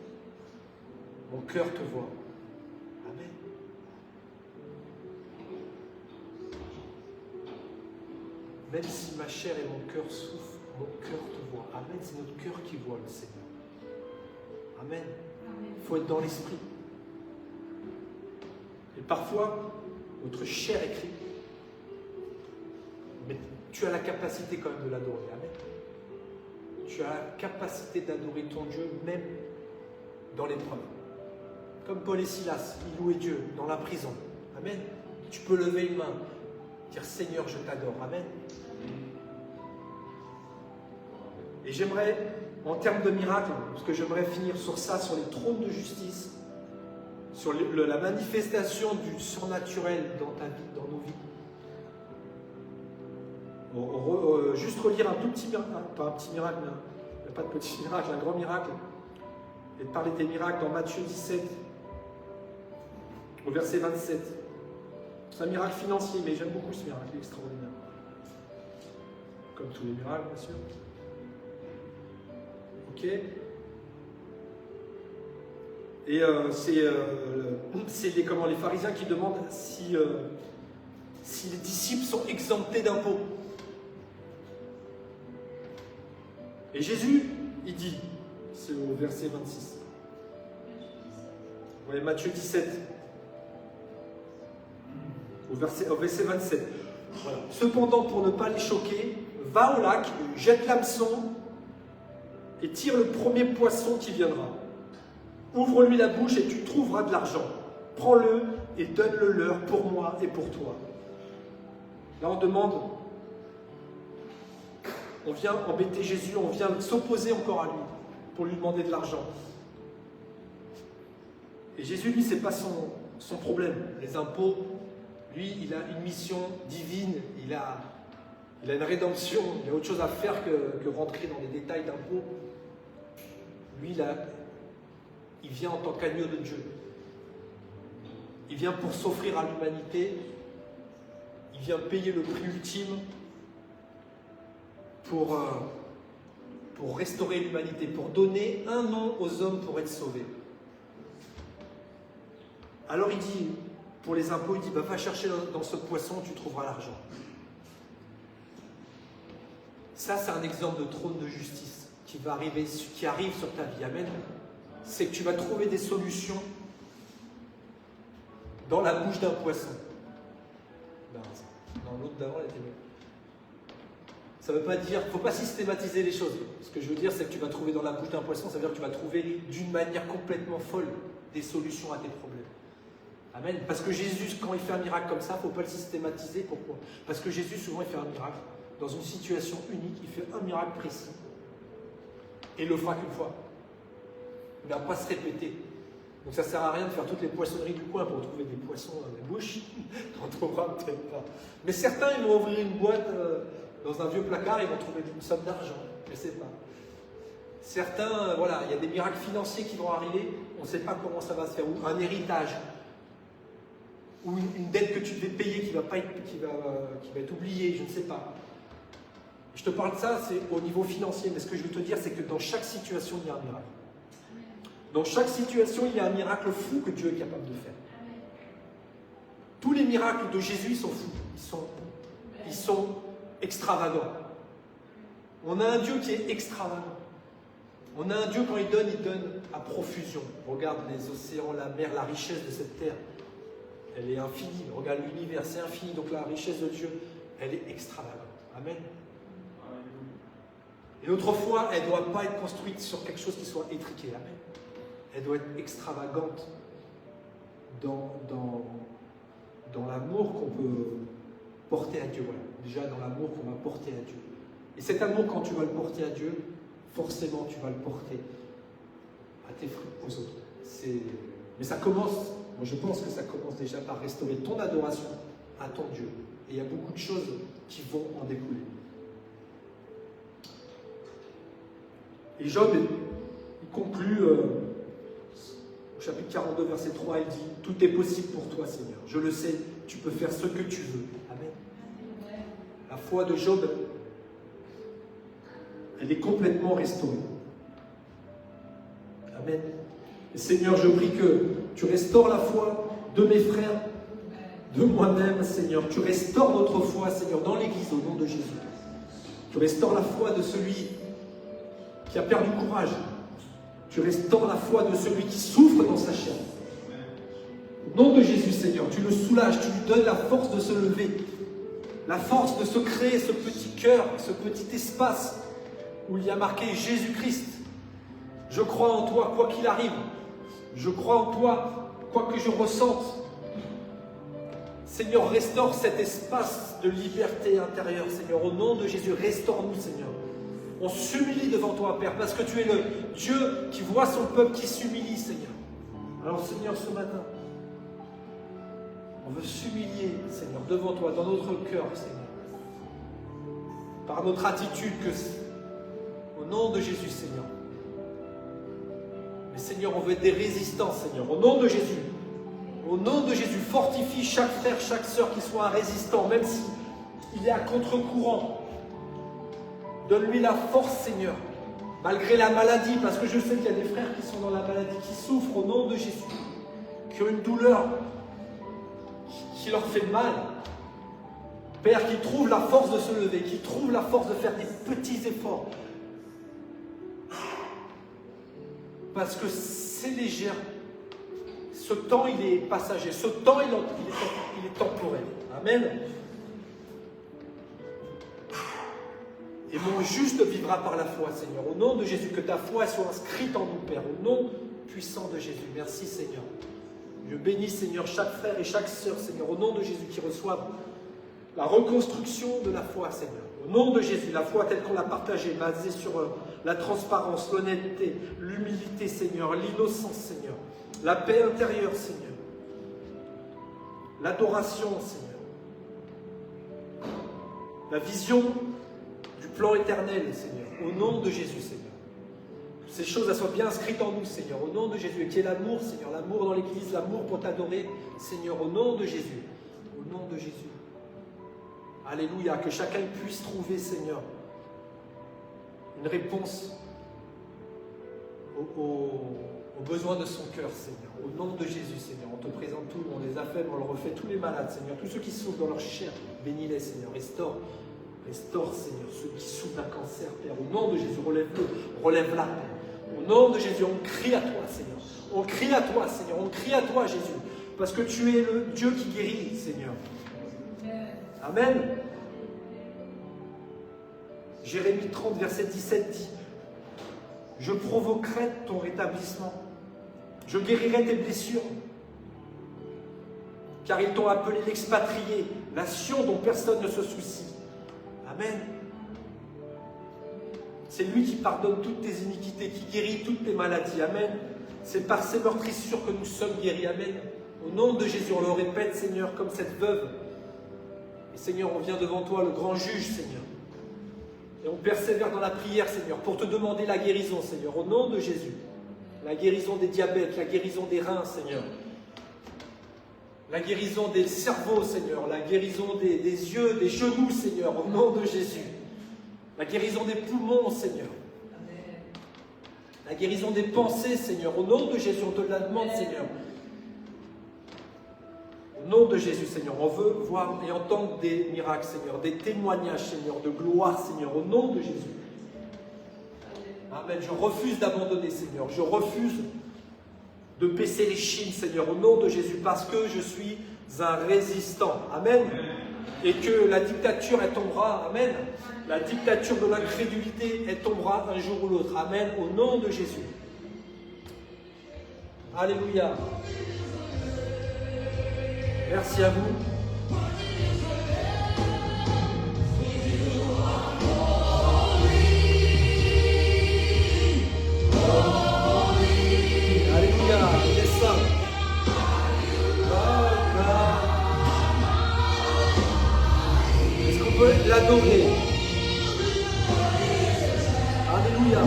mon cœur te voit. Amen. Même si ma chair et mon cœur souffrent, mon cœur te voit. Amen. C'est notre cœur qui voit le Seigneur. Amen. Il faut être dans l'esprit. Et parfois, notre chair est crie. Mais tu as la capacité quand même de l'adorer. Amen. Tu as la capacité d'adorer ton Dieu même dans l'épreuve. Comme Paul et Silas, ils louaient Dieu dans la prison. Amen. Tu peux lever une main, dire Seigneur, je t'adore. Amen. Et j'aimerais, en termes de miracles, parce que j'aimerais finir sur ça, sur les trônes de justice, sur la manifestation du surnaturel dans ta vie, dans nos vies. Juste relire un tout petit miracle, pas un petit miracle, mais il n'y a pas de petit miracle, un grand miracle, et de parler des miracles dans Matthieu 17, au verset 27. C'est un miracle financier, mais j'aime beaucoup ce miracle, il est extraordinaire. Comme tous les miracles, bien sûr. Ok. Et c'est les pharisiens qui demandent si les disciples sont exemptés d'impôts. Et Jésus, il dit, c'est au verset 26. Vous voyez, Matthieu 17. Au verset 27. Voilà. Cependant, pour ne pas les choquer, va au lac, jette l'hameçon et tire le premier poisson qui viendra. Ouvre-lui la bouche et tu trouveras de l'argent. Prends-le et donne-le leur pour moi et pour toi. Là, on demande, on vient embêter Jésus, on vient s'opposer encore à lui pour lui demander de l'argent. Et Jésus, lui, c'est pas son problème. Les impôts, lui, il a une mission divine, il a une rédemption, il a autre chose à faire que rentrer dans les détails d'impôts. Lui, il vient en tant qu'agneau de Dieu. Il vient pour s'offrir à l'humanité. Il vient payer le prix ultime pour restaurer l'humanité, pour donner un nom aux hommes pour être sauvés. Alors il dit, pour les impôts, il dit, va chercher dans ce poisson, tu trouveras l'argent. Ça, c'est un exemple de trône de justice qui arrive sur ta vie. Amen. C'est que tu vas trouver des solutions dans la bouche d'un poisson. Dans l'autre d'avant, elle était mieux. Ça ne veut pas dire, il ne faut pas systématiser les choses. Ce que je veux dire, c'est que tu vas trouver dans la bouche d'un poisson, ça veut dire que tu vas trouver d'une manière complètement folle des solutions à tes problèmes. Amen. Parce que Jésus, quand il fait un miracle comme ça, il ne faut pas le systématiser. Pourquoi? Parce que Jésus, souvent, il fait un miracle dans une situation unique, il fait un miracle précis. Et il le fera qu'une fois. Il ne va pas se répéter. Donc ça ne sert à rien de faire toutes les poissonneries du coin pour trouver des poissons dans les bouches. On ne trouvera peut-être pas. Mais certains, ils vont ouvrir une boîte dans un vieux placard, ils vont trouver une somme d'argent. Je ne sais pas. Certains, voilà, il y a des miracles financiers qui vont arriver, on ne sait pas comment ça va se faire. Ou un héritage. Ou une dette que tu devais payer qui va être oubliée, je ne sais pas. Je te parle de ça, c'est au niveau financier, mais ce que je veux te dire, c'est que dans chaque situation, il y a un miracle. Dans chaque situation, il y a un miracle fou que Dieu est capable de faire. Tous les miracles de Jésus, ils sont fous. Ils sont extravagants. On a un Dieu qui est extravagant. On a un Dieu, quand il donne à profusion. Regarde les océans, la mer, la richesse de cette terre. Elle est infinie. Regarde l'univers, c'est infini. Donc la richesse de Dieu, elle est extravagante. Amen. Et notre foi, elle ne doit pas être construite sur quelque chose qui soit étriqué. Amen. Elle doit être extravagante dans l'amour qu'on peut porter à Dieu. Voilà. Déjà dans l'amour qu'on va porter à Dieu. Et cet amour, quand tu vas le porter à Dieu, forcément tu vas le porter à tes frères, aux autres. Mais ça commence, moi je pense que ça commence déjà par restaurer ton adoration à ton Dieu. Et il y a beaucoup de choses qui vont en découler. Et Job, il conclut au chapitre 42, verset 3, il dit « Tout est possible pour toi, Seigneur. Je le sais, tu peux faire ce que tu veux. » Amen. La foi de Job, elle est complètement restaurée. Amen. Et Seigneur, je prie que tu restaures la foi de mes frères, de moi-même, Seigneur. Tu restaures notre foi, Seigneur, dans l'Église, au nom de Jésus. Tu restaures la foi de celui qui a perdu courage. Tu restaures la foi de celui qui souffre dans sa chair. Au nom de Jésus, Seigneur, tu le soulages, tu lui donnes la force de se lever, la force de se créer ce petit cœur, ce petit espace où il y a marqué Jésus-Christ. Je crois en toi, quoi qu'il arrive. Je crois en toi, quoi que je ressente. Seigneur, restaure cet espace de liberté intérieure, Seigneur. Au nom de Jésus, restaure-nous, Seigneur. On s'humilie devant toi, Père, parce que tu es le Dieu qui voit son peuple qui s'humilie, Seigneur. Alors, Seigneur, ce matin, on veut s'humilier, Seigneur, devant toi, dans notre cœur, Seigneur. Par notre attitude, au nom de Jésus, Seigneur. Mais Seigneur, on veut être des résistants, Seigneur. Au nom de Jésus. Au nom de Jésus, fortifie chaque frère, chaque sœur qui soit un résistant, même s'il est à contre-courant. Donne-lui la force, Seigneur, malgré la maladie, parce que je sais qu'il y a des frères qui sont dans la maladie, qui souffrent au nom de Jésus, qui ont une douleur qui leur fait mal. Père, qui trouvent la force de se lever, qui trouvent la force de faire des petits efforts. Parce que c'est léger. Ce temps, il est passager. Ce temps, il est temporel. Amen. Et mon juste vivra par la foi, Seigneur. Au nom de Jésus, que ta foi soit inscrite en nous, Père. Au nom puissant de Jésus. Merci, Seigneur. Je bénis, Seigneur, chaque frère et chaque sœur, Seigneur, au nom de Jésus, qui reçoivent la reconstruction de la foi, Seigneur. Au nom de Jésus, la foi telle qu'on l'a partagée, basée sur la transparence, l'honnêteté, l'humilité, Seigneur, l'innocence, Seigneur, la paix intérieure, Seigneur, l'adoration, Seigneur, la vision du plan éternel, Seigneur, au nom de Jésus, Seigneur. Ces choses elles soient bien inscrites en nous, Seigneur, au nom de Jésus. Et qu'il y ait l'amour, Seigneur, l'amour dans l'Église, l'amour pour t'adorer, Seigneur, au nom de Jésus. Au nom de Jésus. Alléluia, que chacun puisse trouver, Seigneur, une réponse aux besoins de son cœur, Seigneur. Au nom de Jésus, Seigneur, on te présente tout, on les affirme, on le refait, tous les malades, Seigneur, tous ceux qui souffrent dans leur chair, bénis-les, Seigneur, restaure, Seigneur, ceux qui souffrent d'un cancer, Père, au nom de Jésus, relève-le, relève-la, Père. Au nom de Jésus, on crie à toi, Seigneur. On crie à toi, Seigneur. On crie à toi, Jésus. Parce que tu es le Dieu qui guérit, Seigneur. Amen. Jérémie 30, verset 17 dit: je provoquerai ton rétablissement. Je guérirai tes blessures. Car ils t'ont appelé l'expatrié, la Sion dont personne ne se soucie. Amen. C'est lui qui pardonne toutes tes iniquités, qui guérit toutes tes maladies. Amen. C'est par ses meurtrissures que nous sommes guéris. Amen. Au nom de Jésus, on le répète, Seigneur, comme cette veuve. Et Seigneur, on vient devant toi, le grand juge, Seigneur. Et on persévère dans la prière, Seigneur, pour te demander la guérison, Seigneur, au nom de Jésus. La guérison des diabètes, la guérison des reins, Seigneur. La guérison des cerveaux, Seigneur. La guérison des yeux, des genoux, Seigneur, au nom de Jésus. La guérison des poumons, Seigneur. La guérison des pensées, Seigneur. Au nom de Jésus, on te la demande, Seigneur. Au nom de Jésus, Seigneur, on veut voir et entendre des miracles, Seigneur, des témoignages, Seigneur, de gloire, Seigneur, au nom de Jésus. Amen. Je refuse d'abandonner, Seigneur. Je refuse de baisser les chines, Seigneur, au nom de Jésus, parce que je suis un résistant. Amen. Et que la dictature, elle tombera. Amen. La dictature de l'incrédulité, elle tombera un jour ou l'autre. Amen. Au nom de Jésus. Alléluia. Merci à vous. Alléluia. Il est saint. Est-ce qu'on peut l'adorer? Alléluia.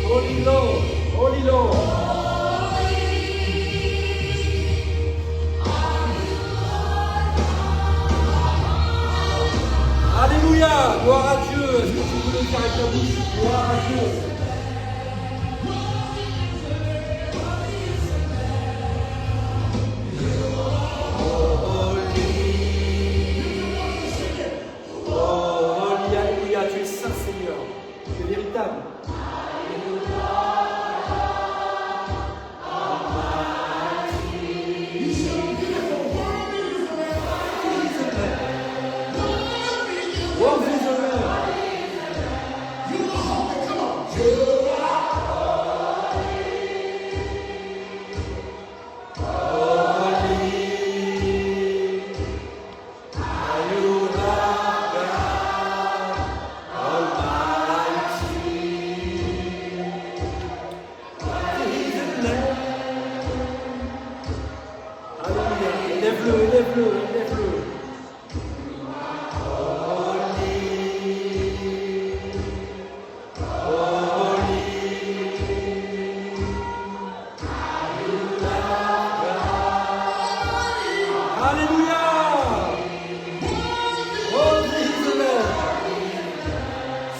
Holy Lord, Holy Lord. Alléluia, gloire à Dieu. Est-ce que tu peux le faire avec ta bouche? Gloire à Dieu. Tu es saint, Seigneur. Tu es véritable.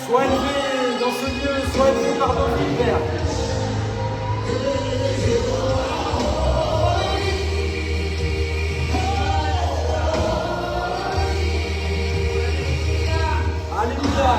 Sois élevé dans ce lieu, sois élevé par nos vies, Père. Alléluia.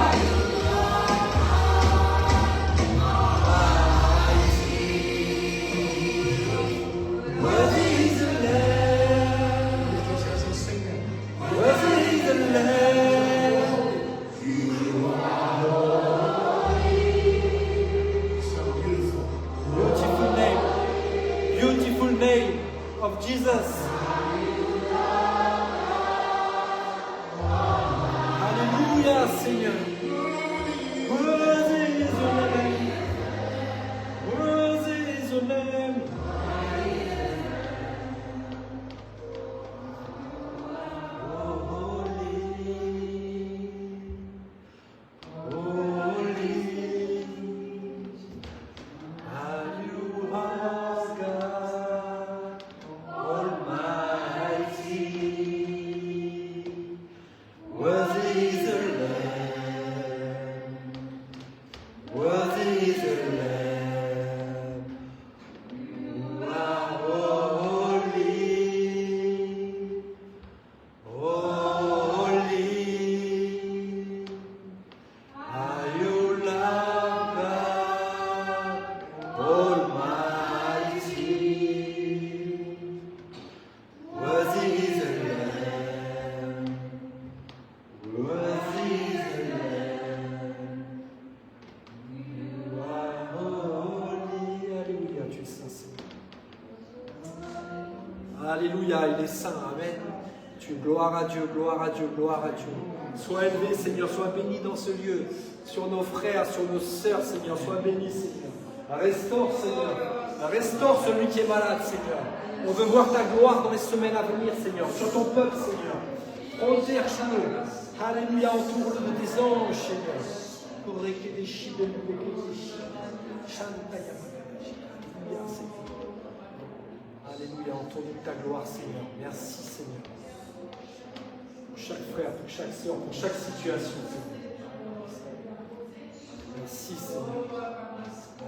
Alléluia, il est saint. Amen. Tu gloire à Dieu, gloire à Dieu, gloire à Dieu. Sois élevé, Seigneur, sois béni dans ce lieu. Sur nos frères, sur nos sœurs, Seigneur, sois béni, Seigneur. Restaure, Seigneur. Restaure celui qui est malade, Seigneur. On veut voir ta gloire dans les semaines à venir, Seigneur. Sur ton peuple, Seigneur. Protège-le. Alléluia, entoure-le de tes anges, Seigneur. Alléluia, Seigneur. Alléluia, entoure-nous de ta gloire, Seigneur. Merci, Seigneur. Pour chaque frère, pour chaque sœur, pour chaque situation, Seigneur. Merci, Seigneur.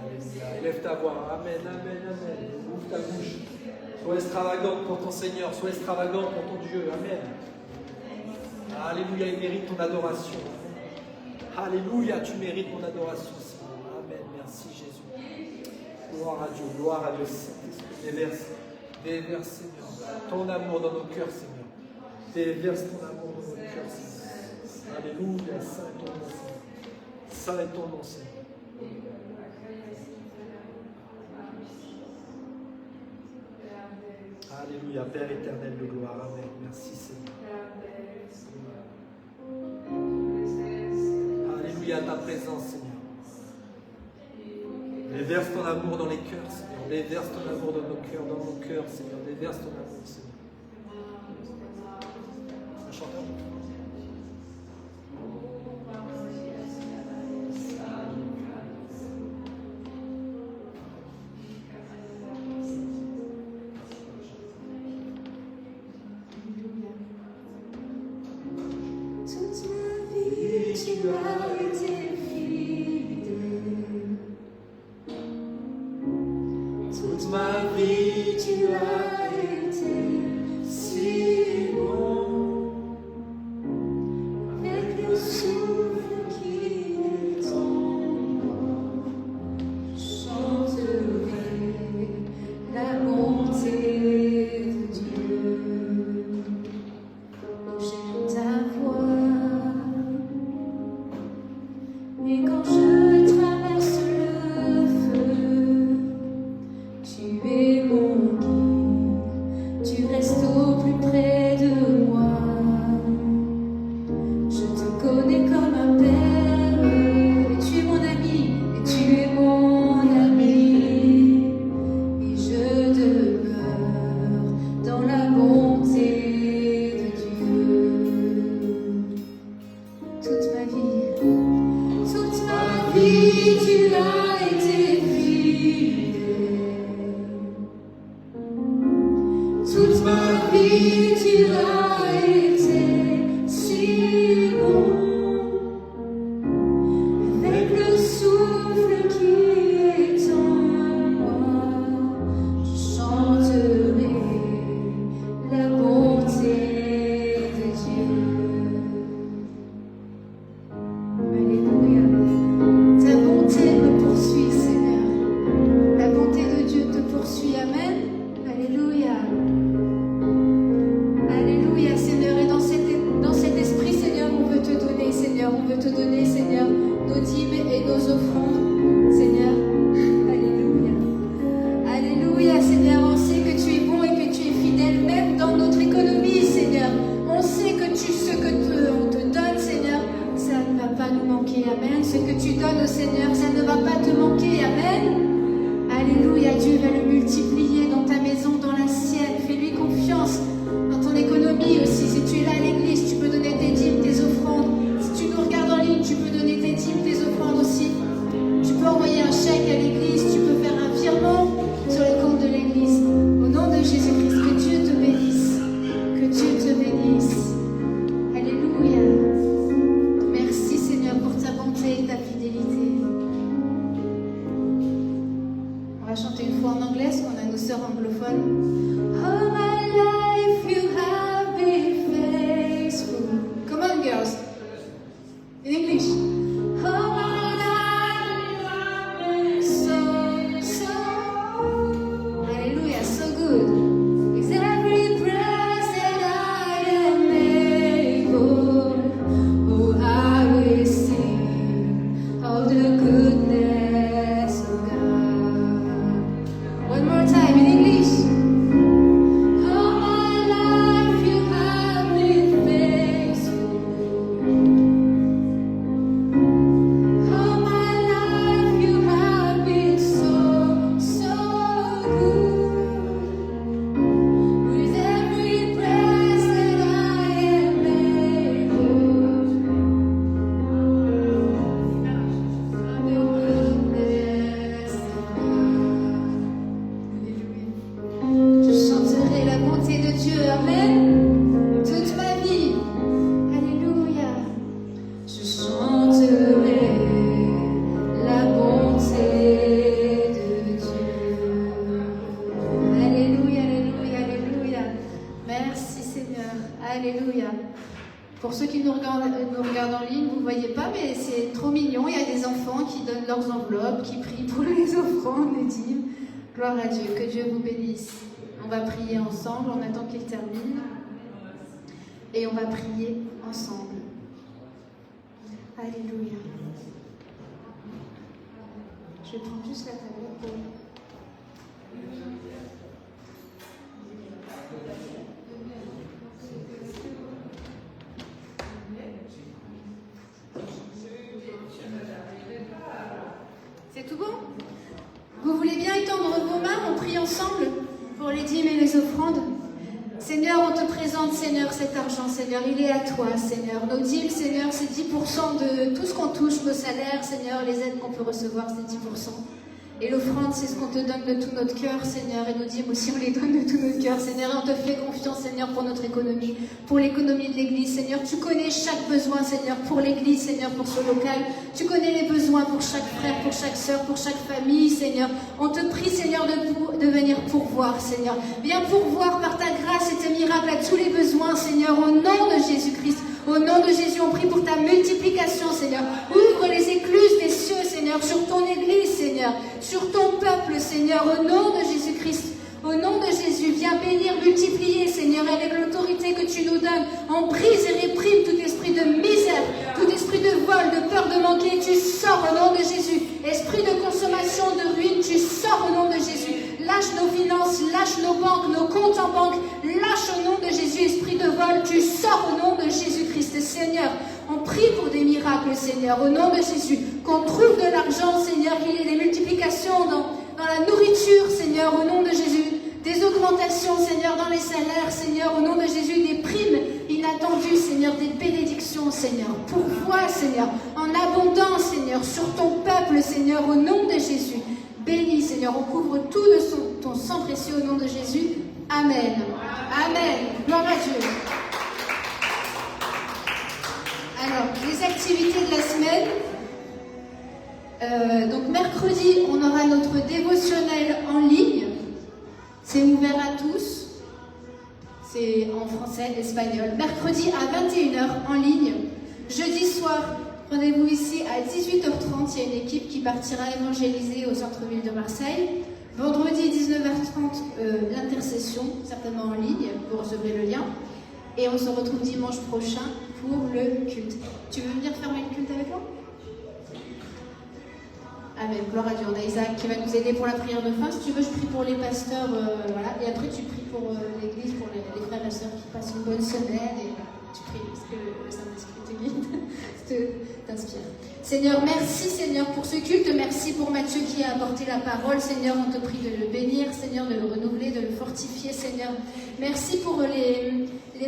Alléluia. Élève ta voix. Amen, amen, amen. Ouvre ta bouche. Sois extravagant pour ton Seigneur. Sois extravagant pour ton Dieu. Amen. Alléluia, il mérite ton adoration. Alléluia, tu mérites mon adoration, Seigneur. Amen. Merci, Jésus. Gloire à Dieu, gloire à Dieu. Déverse, Seigneur, ton amour dans nos cœurs, Seigneur. Déverse ton amour dans nos cœurs, Seigneur. Alléluia, saint est ton nom, Seigneur. Saint est ton nom, Seigneur. Alléluia, Père éternel de gloire. Amen. Merci, Seigneur. Alléluia, ta présence, Seigneur. Déverse ton amour dans les cœurs, Seigneur. Déverse ton amour dans nos cœurs, Seigneur. Déverse ton amour, Seigneur. Chantons. Toute ma vie, tu as été fidèle. Toute ma vie, tu as été si bon. Avec le souffle qui est en moi, je chanterai la bonté de Dieu. J'aime ta voix. Et quand je traverse le feu, tu es mon guide, tu restes au plus près de moi. Je te connais comme un père, et tu es mon ami, et tu es mon ami. Et je demeure dans la bonté de Dieu. Toute ma vie, tu as été fidèle. Toute ma vie, tu as été si bon. Avec le souffle qui est en moi, je chanterai la bonté de Dieu. Alléluia. Ta bonté me poursuit, Seigneur. La bonté de Dieu te poursuit. Amen. Alléluia. Alléluia. Alléluia. Pour ceux qui nous regardent en ligne, vous ne voyez pas, mais c'est trop mignon. Il y a des enfants qui donnent leurs enveloppes, qui prient pour les offrandes, les dîmes. Gloire à Dieu, que Dieu vous bénisse. On va prier ensemble, on attend qu'il termine. Et on va prier ensemble. Alléluia. Je vais prendre juste la tablette pour... C'est tout bon? Vous voulez bien étendre vos mains? On prie ensemble pour les dîmes et les offrandes. Seigneur, on te présente, Seigneur, cet argent, Seigneur, il est à toi, Seigneur. Nos dîmes, Seigneur, c'est 10% de tout ce qu'on touche, nos salaires, Seigneur, les aides qu'on peut recevoir, c'est 10%. Et l'offrande, c'est ce qu'on te donne de tout notre cœur, Seigneur. Et nos dîmes aussi, on les donne de tout notre cœur, Seigneur. Et on te fait confiance, Seigneur, pour notre économie, pour l'économie de l'Église, Seigneur. Tu connais chaque besoin, Seigneur, pour l'Église, Seigneur, pour ce local. Tu connais les besoins pour chaque frère, pour chaque sœur, pour chaque famille, Seigneur. On te prie, Seigneur, de venir pourvoir, Seigneur. Viens pourvoir par ta grâce et tes miracles à tous les besoins, Seigneur, au nom de Jésus-Christ. Au nom de Jésus, on prie pour ta multiplication, Seigneur. Ouvre les écluses des cieux, Seigneur, sur ton Église, Seigneur, sur ton peuple, Seigneur, au nom de Jésus-Christ. Au nom de Jésus, viens bénir, multiplier, Seigneur, avec l'autorité que tu nous donnes. On brise et réprime tout esprit de misère, tout esprit de vol, de peur de manquer. Tu sors au nom de Jésus. Esprit de consommation, de ruine, tu sors au nom de Jésus. Lâche nos finances, lâche nos banques, nos comptes en banque. Lâche au nom de Jésus. Esprit de vol, tu sors au nom de Jésus-Christ. Seigneur, on prie pour des miracles, Seigneur, au nom de Jésus. Qu'on trouve de l'argent, Seigneur, qu'il y ait des multiplications dans la nourriture, Seigneur, au nom de Jésus. Des augmentations, Seigneur, dans les salaires, Seigneur, au nom de Jésus. Des primes inattendues, Seigneur, des bénédictions, Seigneur. Pourvoie, Seigneur, en abondance, Seigneur, sur ton peuple, Seigneur, au nom de Jésus. Bénis, Seigneur, on couvre tout de ton sang précieux au nom de Jésus. Amen. Amen. Gloire à Dieu. Alors, les activités de la semaine. Donc, mercredi, on aura notre dévotionnel en ligne. C'est ouvert à tous. C'est en français, espagnol. Mercredi à 21h en ligne. Jeudi soir, rendez-vous ici à 18h30. Il y a une équipe qui partira évangéliser au centre-ville de Marseille. Vendredi 19h30, l'intercession, certainement en ligne. Vous recevrez le lien. Et on se retrouve dimanche prochain pour le culte. Tu veux venir faire le culte avec moi? Amen. Gloire à Dieu. On a Isaac qui va nous aider pour la prière de fin. Si tu veux, je prie pour les pasteurs. Voilà. Et après, tu pries pour l'église, pour les frères et sœurs qui passent une bonne semaine. Et tu pries parce que le Saint-Esprit te guide, t'inspire. Seigneur, merci Seigneur pour ce culte. Merci pour Mathieu qui a apporté la parole. Seigneur, on te prie de le bénir. Seigneur, de le renouveler, de le fortifier. Seigneur, merci pour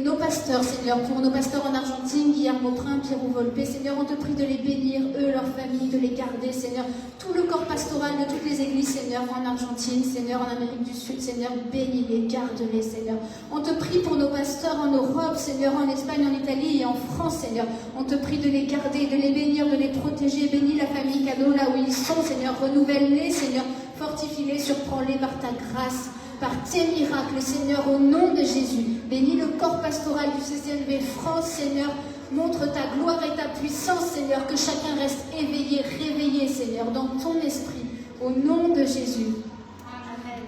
nos pasteurs, Seigneur, pour nos pasteurs en Argentine, Guillermo Prin, Pierrot Volpe. Seigneur, on te prie de les bénir, eux, leurs familles, de les garder, Seigneur. Tout le corps pastoral de toutes les églises, Seigneur, en Argentine, Seigneur, en Amérique du Sud, Seigneur, bénis-les, garde-les, Seigneur. On te prie pour nos pasteurs en Europe, Seigneur, en Espagne, en Italie et en France, Seigneur. On te prie de les garder, de les bénir, de les protéger. Bénis la famille Cadeau là où ils sont, Seigneur. Renouvelle-les, Seigneur. Fortifie-les, surprends-les par ta grâce, par tes miracles, Seigneur, au nom de Jésus. Bénis le corps pastoral du CCLV France, Seigneur. Montre ta gloire et ta puissance, Seigneur, que chacun reste éveillé, réveillé, Seigneur, dans ton esprit, au nom de Jésus. Amen.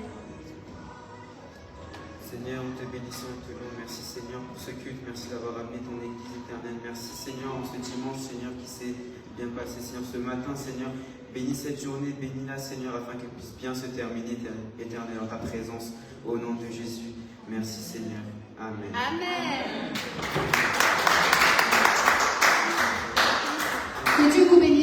Seigneur, nous te bénissons, nous te louons. Merci, Seigneur, pour ce culte. Merci d'avoir amené ton Église éternelle. Merci, Seigneur, en ce dimanche, Seigneur, qui s'est bien passé, Seigneur, ce matin, Seigneur. Bénis cette journée, bénis-la, Seigneur, afin qu'elle puisse bien se terminer, éternelle, en ta présence, au nom de Jésus. Merci, Seigneur. Amen. Amen. Que Dieu vous bénisse.